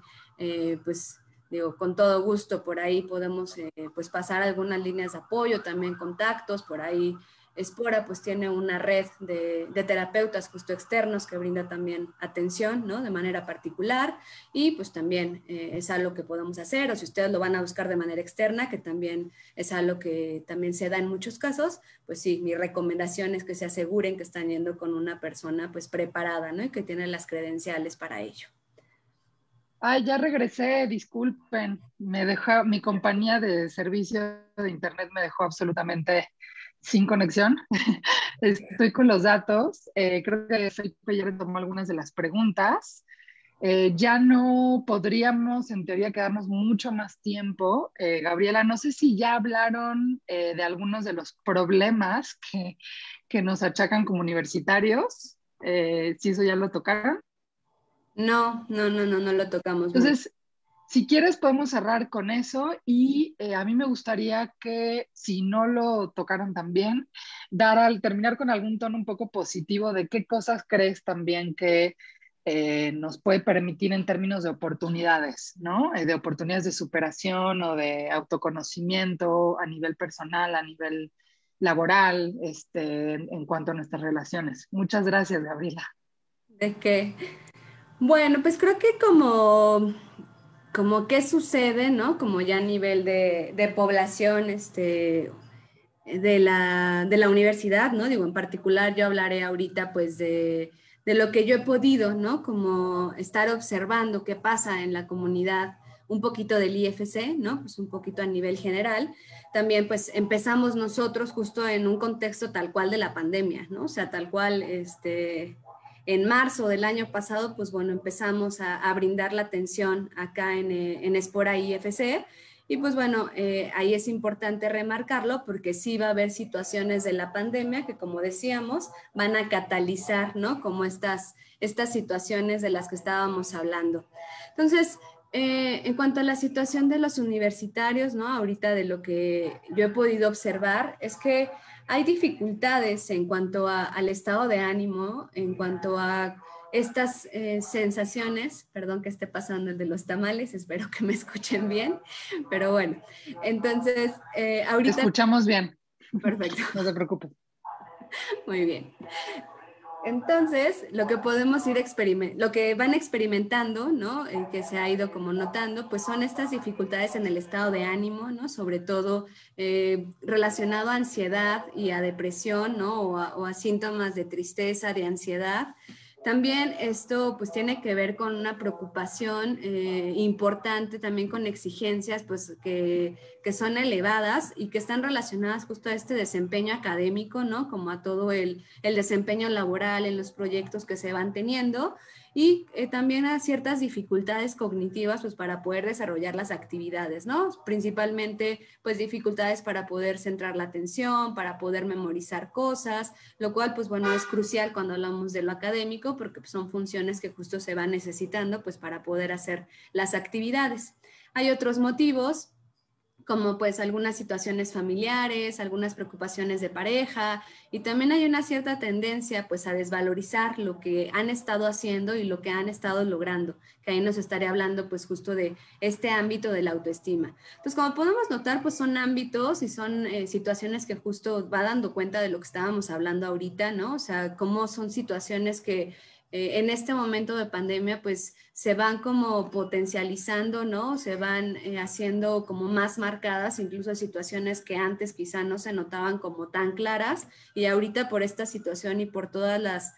pues, digo, con todo gusto, por ahí podemos, pues, pasar algunas líneas de apoyo, también contactos, por ahí Espora pues tiene una red de terapeutas justo externos que brinda también atención, ¿no? De manera particular y pues también es algo que podemos hacer o si ustedes lo van a buscar de manera externa, que también es algo que también se da en muchos casos, pues sí, mi recomendación es que se aseguren que están yendo con una persona pues preparada, ¿no? Y que tiene las credenciales para ello. Ay, ya regresé, disculpen. Mi compañía de servicio de internet me dejó absolutamente sin conexión. Estoy con los datos. Creo que Felipe ya retomó algunas de las preguntas. Ya no podríamos, en teoría, quedarnos mucho más tiempo. Gabriela, no sé si ya hablaron de algunos de los problemas que nos achacan como universitarios. Si eso ya lo tocaron. No lo tocamos mucho. Entonces, si quieres, podemos cerrar con eso y a mí me gustaría que, si no lo tocaron también, terminar con algún tono un poco positivo de qué cosas crees también que nos puede permitir en términos de oportunidades, ¿no? De oportunidades de superación o de autoconocimiento a nivel personal, a nivel laboral, en cuanto a nuestras relaciones. Muchas gracias, Gabriela. ¿De qué? Bueno, pues creo que como qué sucede, ¿no? Como ya a nivel de población, de la universidad, ¿no? Digo, en particular yo hablaré ahorita pues de lo que yo he podido, ¿no? Como estar observando qué pasa en la comunidad, un poquito del IFC, ¿no? Pues un poquito a nivel general. También pues empezamos nosotros justo en un contexto tal cual de la pandemia, ¿no? O sea, tal cual, en marzo del año pasado, pues bueno, empezamos a brindar la atención acá en Espora IFC. Y pues bueno, ahí es importante remarcarlo porque sí va a haber situaciones de la pandemia que, como decíamos, van a catalizar, ¿no? Como estas situaciones de las que estábamos hablando. Entonces, en cuanto a la situación de los universitarios, ¿no? Ahorita de lo que yo he podido observar es que hay dificultades en cuanto al estado de ánimo, en cuanto a estas sensaciones, perdón que esté pasando el de los tamales, espero que me escuchen bien, pero bueno, entonces Te ahorita, escuchamos bien. perfecto, No te preocupes. muy bien. Entonces, lo que podemos lo que van experimentando, ¿no? Que se ha ido como notando, pues son estas dificultades en el estado de ánimo, ¿no? Sobre todo relacionado a ansiedad y a depresión, ¿no? O a síntomas de tristeza, de ansiedad. También esto pues tiene que ver con una preocupación importante, también con exigencias pues que son elevadas y que están relacionadas justo a este desempeño académico, ¿no? Como a todo el desempeño laboral en los proyectos que se van teniendo y también a ciertas dificultades cognitivas pues para poder desarrollar las actividades, ¿no? Principalmente pues dificultades para poder centrar la atención, para poder memorizar cosas, lo cual pues bueno es crucial cuando hablamos de lo académico porque pues, son funciones que justo se van necesitando pues para poder hacer las actividades. Hay otros motivos como pues algunas situaciones familiares, algunas preocupaciones de pareja y también hay una cierta tendencia pues a desvalorizar lo que han estado haciendo y lo que han estado logrando, que ahí nos estaré hablando pues justo de este ámbito de la autoestima. Entonces como podemos notar pues son ámbitos y son situaciones que justo va dando cuenta de lo que estábamos hablando ahorita, ¿no? O sea, cómo son situaciones que en este momento de pandemia, pues se van como potencializando, ¿no? Se van haciendo como más marcadas, incluso situaciones que antes quizá no se notaban como tan claras y ahorita por esta situación y por todas las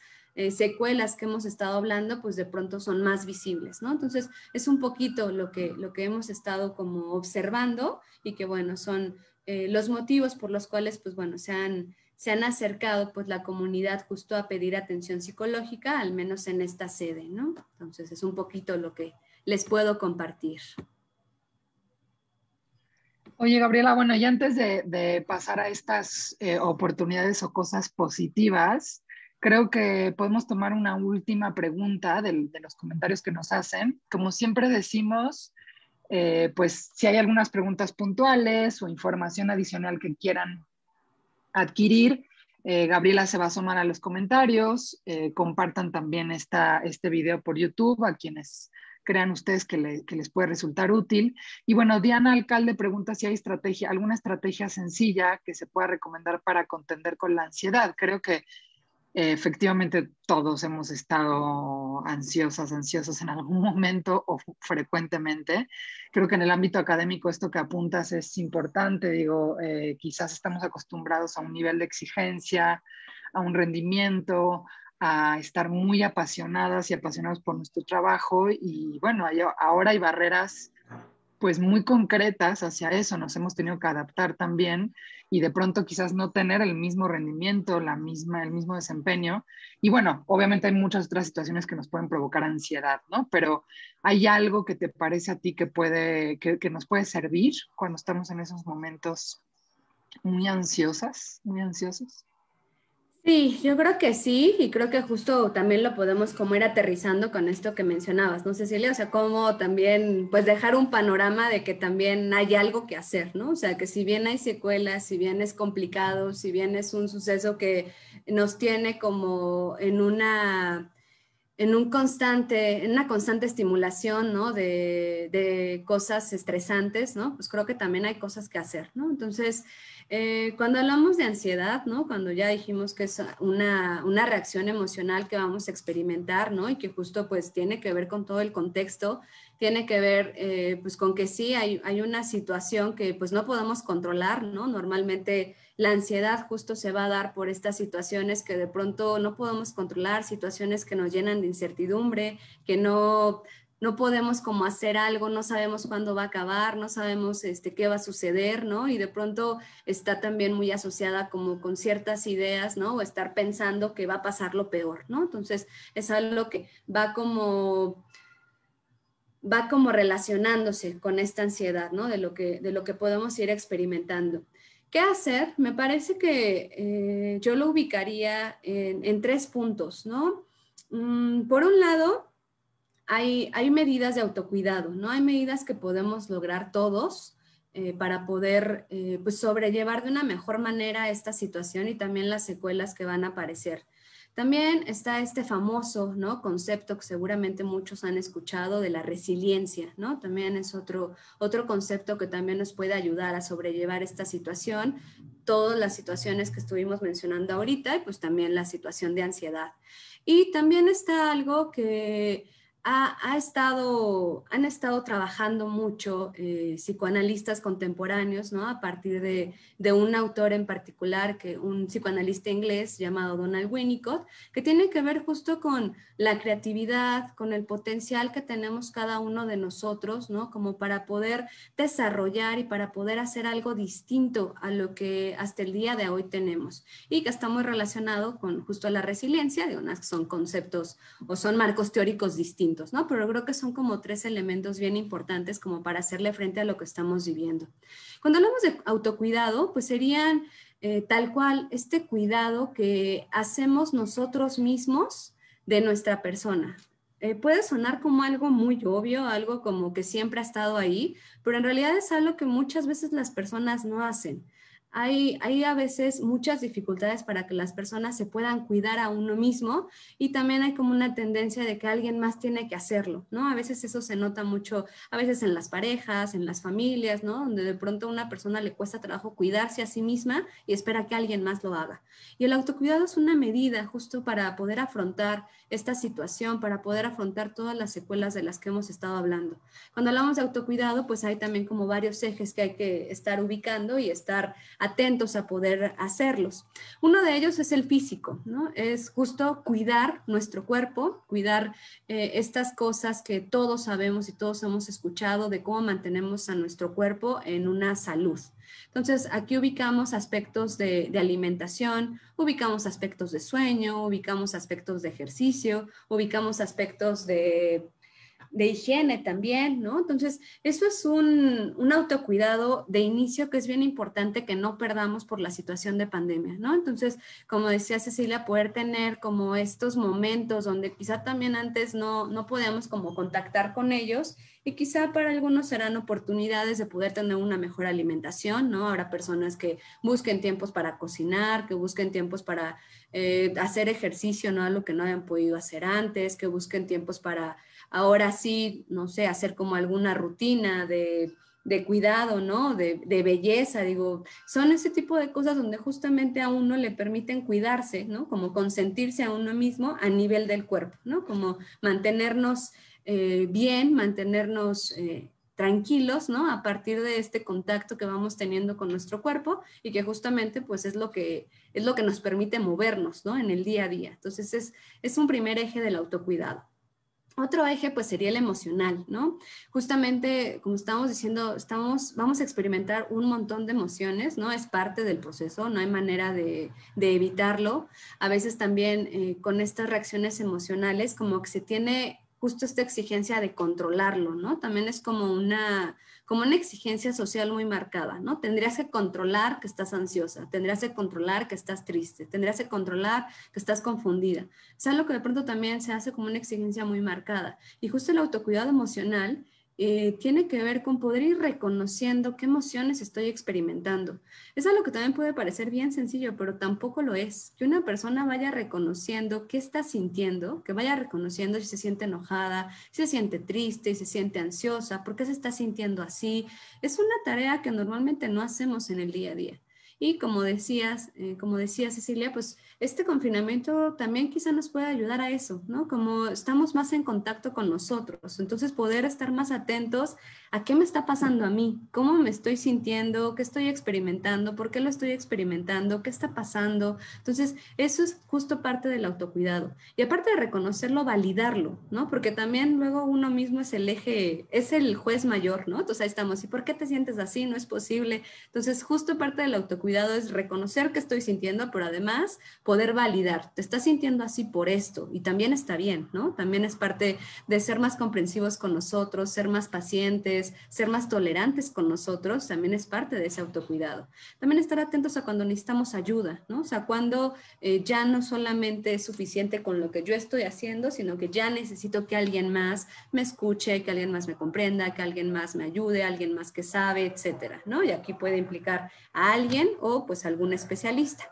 secuelas que hemos estado hablando, pues de pronto son más visibles, ¿no? Entonces es un poquito lo que hemos estado como observando y que bueno, son los motivos por los cuales, pues bueno, se han acercado pues la comunidad justo a pedir atención psicológica, al menos en esta sede, ¿no? Entonces es un poquito lo que les puedo compartir. Oye, Gabriela, bueno, y antes de pasar a estas oportunidades o cosas positivas, creo que podemos tomar una última pregunta de los comentarios que nos hacen. Como siempre decimos, pues si hay algunas preguntas puntuales o información adicional que quieran adquirir, Gabriela se va a sumar a los comentarios. Compartan también este video por YouTube a quienes crean ustedes que les puede resultar útil. Y bueno, Diana Alcalde pregunta si hay alguna estrategia sencilla que se pueda recomendar para contender con la ansiedad. Creo que efectivamente todos hemos estado ansiosos en algún momento o frecuentemente. Creo que en el ámbito académico esto que apuntas es importante. Digo, quizás estamos acostumbrados a un nivel de exigencia, a un rendimiento, a estar muy apasionadas y apasionados por nuestro trabajo y bueno, ahora hay barreras pues muy concretas hacia eso, nos hemos tenido que adaptar también y de pronto quizás no tener el mismo rendimiento, el mismo desempeño. Y bueno, obviamente hay muchas otras situaciones que nos pueden provocar ansiedad, ¿no? Pero ¿hay algo que te parece a ti que nos puede servir cuando estamos en esos momentos muy ansiosos? Sí, yo creo que sí, y creo que justo también lo podemos como ir aterrizando con esto que mencionabas, ¿no, Cecilia? O sea, como también, pues dejar un panorama de que también hay algo que hacer, ¿no? O sea, que si bien hay secuelas, si bien es complicado, si bien es un suceso que nos tiene como en una constante estimulación, ¿no? De cosas estresantes, ¿no? Pues creo que también hay cosas que hacer, ¿no? Entonces, cuando hablamos de ansiedad, ¿no? Cuando ya dijimos que es una reacción emocional que vamos a experimentar, ¿no? Y que justo pues tiene que ver con todo el contexto, tiene que ver pues con que sí hay una situación que pues no podemos controlar, ¿no? Normalmente la ansiedad justo se va a dar por estas situaciones que de pronto no podemos controlar, situaciones que nos llenan de incertidumbre, que no podemos como hacer algo, no sabemos cuándo va a acabar, no sabemos qué va a suceder, ¿no? Y de pronto está también muy asociada como con ciertas ideas, ¿no? O estar pensando que va a pasar lo peor, ¿no? Entonces es algo que va como relacionándose con esta ansiedad, ¿no? De lo que podemos ir experimentando. ¿Qué hacer? Me parece que yo lo ubicaría en 3 puntos, ¿no? Por un lado, hay medidas de autocuidado, ¿no? Hay medidas que podemos lograr todos para poder pues sobrellevar de una mejor manera esta situación y también las secuelas que van a aparecer. También está este famoso, ¿no? Concepto que seguramente muchos han escuchado de la resiliencia, ¿no? También es otro concepto que también nos puede ayudar a sobrellevar esta situación, todas las situaciones que estuvimos mencionando ahorita y pues también la situación de ansiedad. Y también está algo que han estado trabajando mucho psicoanalistas contemporáneos, ¿no? A partir de un autor en particular, un psicoanalista inglés llamado Donald Winnicott, que tiene que ver justo con la creatividad, con el potencial que tenemos cada uno de nosotros, ¿no? Como para poder desarrollar y para poder hacer algo distinto a lo que hasta el día de hoy tenemos. Y que está muy relacionado con justo la resiliencia, de unas que son conceptos o son marcos teóricos distintos, ¿no? Pero creo que son como 3 elementos bien importantes como para hacerle frente a lo que estamos viviendo. Cuando hablamos de autocuidado, pues serían tal cual este cuidado que hacemos nosotros mismos de nuestra persona. Puede sonar como algo muy obvio, algo como que siempre ha estado ahí, pero en realidad es algo que muchas veces las personas no hacen. Hay a veces muchas dificultades para que las personas se puedan cuidar a uno mismo y también hay como una tendencia de que alguien más tiene que hacerlo, ¿no? A veces eso se nota mucho, a veces en las parejas, en las familias, ¿no? Donde de pronto a una persona le cuesta trabajo cuidarse a sí misma y espera que alguien más lo haga. Y el autocuidado es una medida justo para poder afrontar esta situación, para poder afrontar todas las secuelas de las que hemos estado hablando. Cuando hablamos de autocuidado, pues hay también como varios ejes que hay que estar ubicando y estar atentos a poder hacerlos. Uno de ellos es el físico, ¿no? Es justo cuidar nuestro cuerpo, cuidar estas cosas que todos sabemos y todos hemos escuchado de cómo mantenemos a nuestro cuerpo en una salud. Entonces, aquí ubicamos aspectos de alimentación, ubicamos aspectos de sueño, ubicamos aspectos de ejercicio, ubicamos aspectos de higiene también, ¿no? Entonces, eso es un autocuidado de inicio que es bien importante que no perdamos por la situación de pandemia, ¿no? Entonces, como decía Cecilia, poder tener como estos momentos donde quizá también antes no podíamos como contactar con ellos y quizá para algunos serán oportunidades de poder tener una mejor alimentación, ¿no? Habrá personas que busquen tiempos para cocinar, que busquen tiempos para hacer ejercicio, ¿no? Algo que no habían podido hacer antes, que busquen tiempos para ahora sí, no sé, hacer como alguna rutina de cuidado, ¿no? De belleza, digo, son ese tipo de cosas donde justamente a uno le permiten cuidarse, ¿no? Como consentirse a uno mismo a nivel del cuerpo, ¿no? Como mantenernos bien, mantenernos tranquilos, ¿no? A partir de este contacto que vamos teniendo con nuestro cuerpo y que justamente pues es lo que nos permite movernos, ¿no? En el día a día. Entonces es un primer eje del autocuidado. Otro eje pues sería el emocional, ¿no? Justamente, como estamos diciendo, vamos a experimentar un montón de emociones, ¿no? Es parte del proceso, no hay manera de evitarlo. A veces también con estas reacciones emocionales como que se tiene justo esta exigencia de controlarlo, ¿no? También es como como una exigencia social muy marcada, ¿no? Tendrías que controlar que estás ansiosa, tendrías que controlar que estás triste, tendrías que controlar que estás confundida. Es algo que de pronto también se hace como una exigencia muy marcada. Y justo el autocuidado emocional tiene que ver con poder ir reconociendo qué emociones estoy experimentando. Es algo que también puede parecer bien sencillo, pero tampoco lo es. Que una persona vaya reconociendo qué está sintiendo, que vaya reconociendo si se siente enojada, si se siente triste, si se siente ansiosa, por qué se está sintiendo así. Es una tarea que normalmente no hacemos en el día a día. Y como decía Cecilia, pues este confinamiento también quizá nos puede ayudar a eso, ¿no? Como estamos más en contacto con nosotros, entonces poder estar más atentos a qué me está pasando a mí, cómo me estoy sintiendo, qué estoy experimentando, por qué lo estoy experimentando, qué está pasando. Entonces, eso es justo parte del autocuidado. Y aparte de reconocerlo, validarlo, ¿no? Porque también luego uno mismo es el eje, es el juez mayor, ¿no? Entonces ahí estamos, ¿y por qué te sientes así? No es posible. Entonces, justo parte del autocuidado es reconocer qué estoy sintiendo, pero además poder validar, te estás sintiendo así por esto y también está bien, ¿no? También es parte de ser más comprensivos con nosotros, ser más pacientes, ser más tolerantes con nosotros, también es parte de ese autocuidado. También estar atentos a cuando necesitamos ayuda, ¿no? O sea, cuando ya no solamente es suficiente con lo que yo estoy haciendo, sino que ya necesito que alguien más me escuche, que alguien más me comprenda, que alguien más me ayude, alguien más que sabe, etcétera, ¿no? Y aquí puede implicar a alguien o pues algún especialista.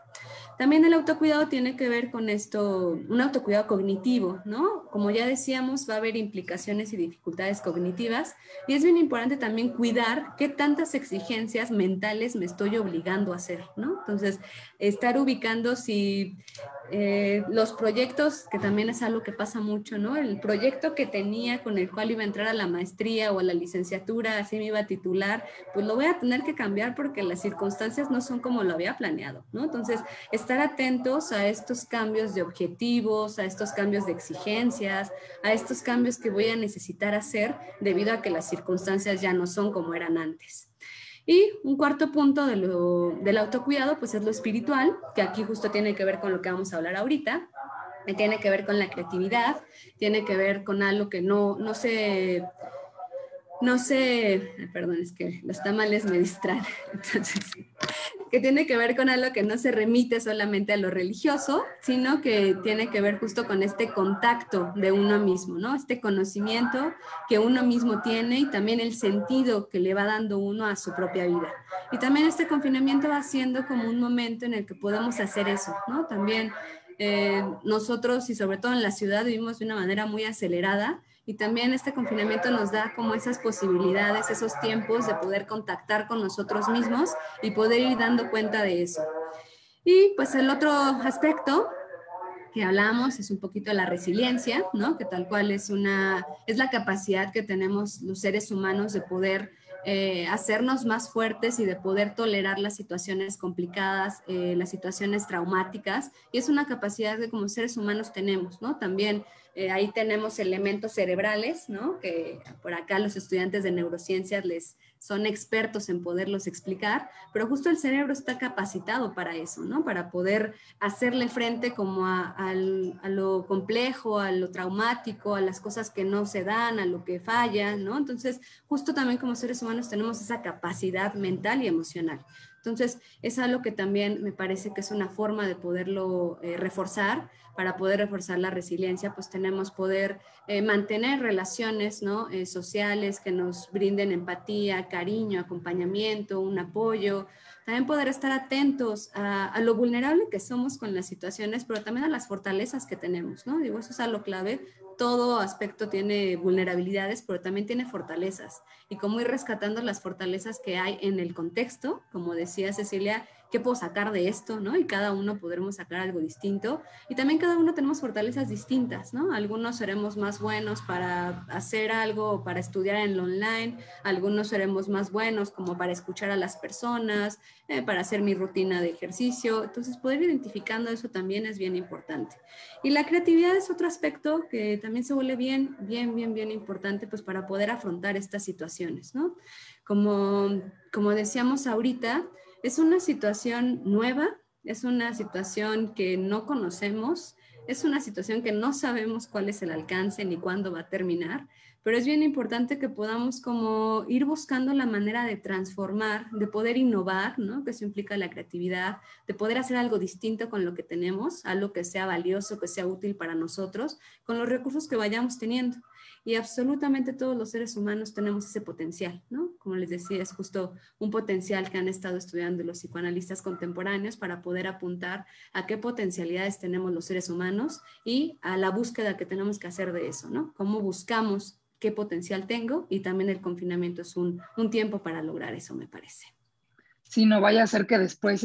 También el autocuidado tiene que ver con esto, un autocuidado cognitivo, ¿no? Como ya decíamos, va a haber implicaciones y dificultades cognitivas y es bien importante también cuidar qué tantas exigencias mentales me estoy obligando a hacer, ¿no? Entonces, estar ubicando si los proyectos, que también es algo que pasa mucho, ¿no? El proyecto que tenía con el cual iba a entrar a la maestría o a la licenciatura, así me iba a titular, pues lo voy a tener que cambiar porque las circunstancias no son como lo había planeado, ¿no? Entonces, estar atentos a estos cambios de objetivos, a estos cambios de exigencias, a estos cambios que voy a necesitar hacer debido a que las circunstancias ya no son como eran antes. Y un cuarto punto del autocuidado, pues es lo espiritual, que aquí justo tiene que ver con lo que vamos a hablar ahorita, tiene que ver con la creatividad, tiene que ver con algo que no sé, perdón, es que los tamales me distraen, entonces, que tiene que ver con algo que no se remite solamente a lo religioso, sino que tiene que ver justo con este contacto de uno mismo, ¿no? Este conocimiento que uno mismo tiene y también el sentido que le va dando uno a su propia vida. Y también este confinamiento va siendo como un momento en el que podemos hacer eso, ¿no? También nosotros y sobre todo en la ciudad vivimos de una manera muy acelerada y también este confinamiento nos da como esas posibilidades, esos tiempos de poder contactar con nosotros mismos y poder ir dando cuenta de eso. Y pues el otro aspecto que hablamos es un poquito de la resiliencia, ¿no? Que tal cual es la capacidad que tenemos los seres humanos de poder hacernos más fuertes y de poder tolerar las situaciones complicadas, las situaciones traumáticas, y es una capacidad que como seres humanos tenemos, ¿no? También ahí tenemos elementos cerebrales, ¿no? Que por acá los estudiantes de neurociencias son expertos en poderlos explicar, pero justo el cerebro está capacitado para eso, ¿no? Para poder hacerle frente como a lo complejo, a lo traumático, a las cosas que no se dan, a lo que falla, ¿no? Entonces, justo también como seres humanos tenemos esa capacidad mental y emocional. Entonces, es algo que también me parece que es una forma de poderlo reforzar. Para poder reforzar la resiliencia, pues tenemos poder mantener relaciones, ¿no? Sociales que nos brinden empatía, cariño, acompañamiento, un apoyo. También poder estar atentos a lo vulnerable que somos con las situaciones, pero también a las fortalezas que tenemos, ¿no? Digo, eso es algo clave. Todo aspecto tiene vulnerabilidades, pero también tiene fortalezas. Y cómo ir rescatando las fortalezas que hay en el contexto, como decía Cecilia, ¿qué puedo sacar de esto, no? Y cada uno podremos sacar algo distinto. Y también cada uno tenemos fortalezas distintas, ¿no? Algunos seremos más buenos para hacer algo, para estudiar en lo online. Algunos seremos más buenos como para escuchar a las personas, para hacer mi rutina de ejercicio. Entonces, poder ir identificando eso también es bien importante. Y la creatividad es otro aspecto que también se vuelve bien importante, pues para poder afrontar estas situaciones, ¿no? Como decíamos ahorita, es una situación nueva, es una situación que no conocemos, es una situación que no sabemos cuál es el alcance ni cuándo va a terminar, pero es bien importante que podamos como ir buscando la manera de transformar, de poder innovar, ¿no? Que eso implica la creatividad, de poder hacer algo distinto con lo que tenemos, algo que sea valioso, que sea útil para nosotros, con los recursos que vayamos teniendo. Y absolutamente todos los seres humanos tenemos ese potencial, ¿no? Como les decía, es justo un potencial que han estado estudiando los psicoanalistas contemporáneos para poder apuntar a qué potencialidades tenemos los seres humanos y a la búsqueda que tenemos que hacer de eso, ¿no? Cómo buscamos qué potencial tengo, y también el confinamiento es un tiempo para lograr eso, me parece. Sí, no vaya a ser que después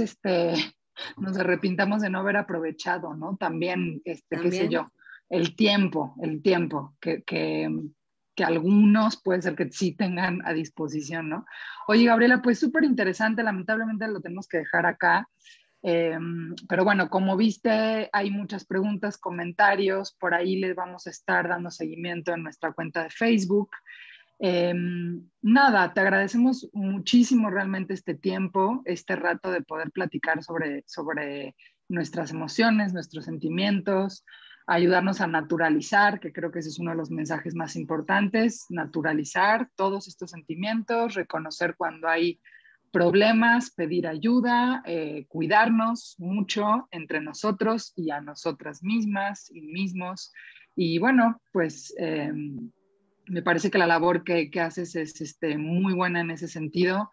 nos arrepintamos de no haber aprovechado, ¿no? También, qué sé yo, el tiempo que algunos puede ser que sí tengan a disposición, ¿no? Oye, Gabriela, pues súper interesante, lamentablemente lo tenemos que dejar acá. Pero bueno, como viste, hay muchas preguntas, comentarios, por ahí les vamos a estar dando seguimiento en nuestra cuenta de Facebook. Nada, te agradecemos muchísimo realmente este tiempo, este rato de poder platicar sobre nuestras emociones, nuestros sentimientos, ayudarnos a naturalizar, que creo que ese es uno de los mensajes más importantes, naturalizar todos estos sentimientos, reconocer cuando hay problemas, pedir ayuda, cuidarnos mucho entre nosotros y a nosotras mismas y mismos. Y bueno, pues me parece que la labor que haces es muy buena en ese sentido.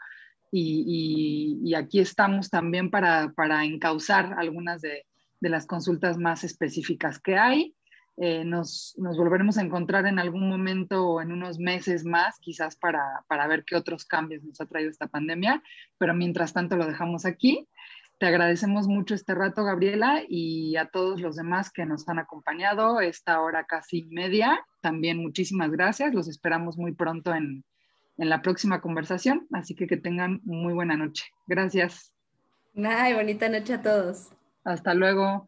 Y aquí estamos también para encauzar algunas de las consultas más específicas que hay. Nos volveremos a encontrar en algún momento o en unos meses más, quizás para ver qué otros cambios nos ha traído esta pandemia, pero mientras tanto lo dejamos aquí. Te agradecemos mucho este rato, Gabriela, y a todos los demás que nos han acompañado esta hora casi media. También muchísimas gracias. Los esperamos muy pronto en la próxima conversación, así que tengan muy buena noche. Gracias. Ay, bonita noche a todos. Hasta luego.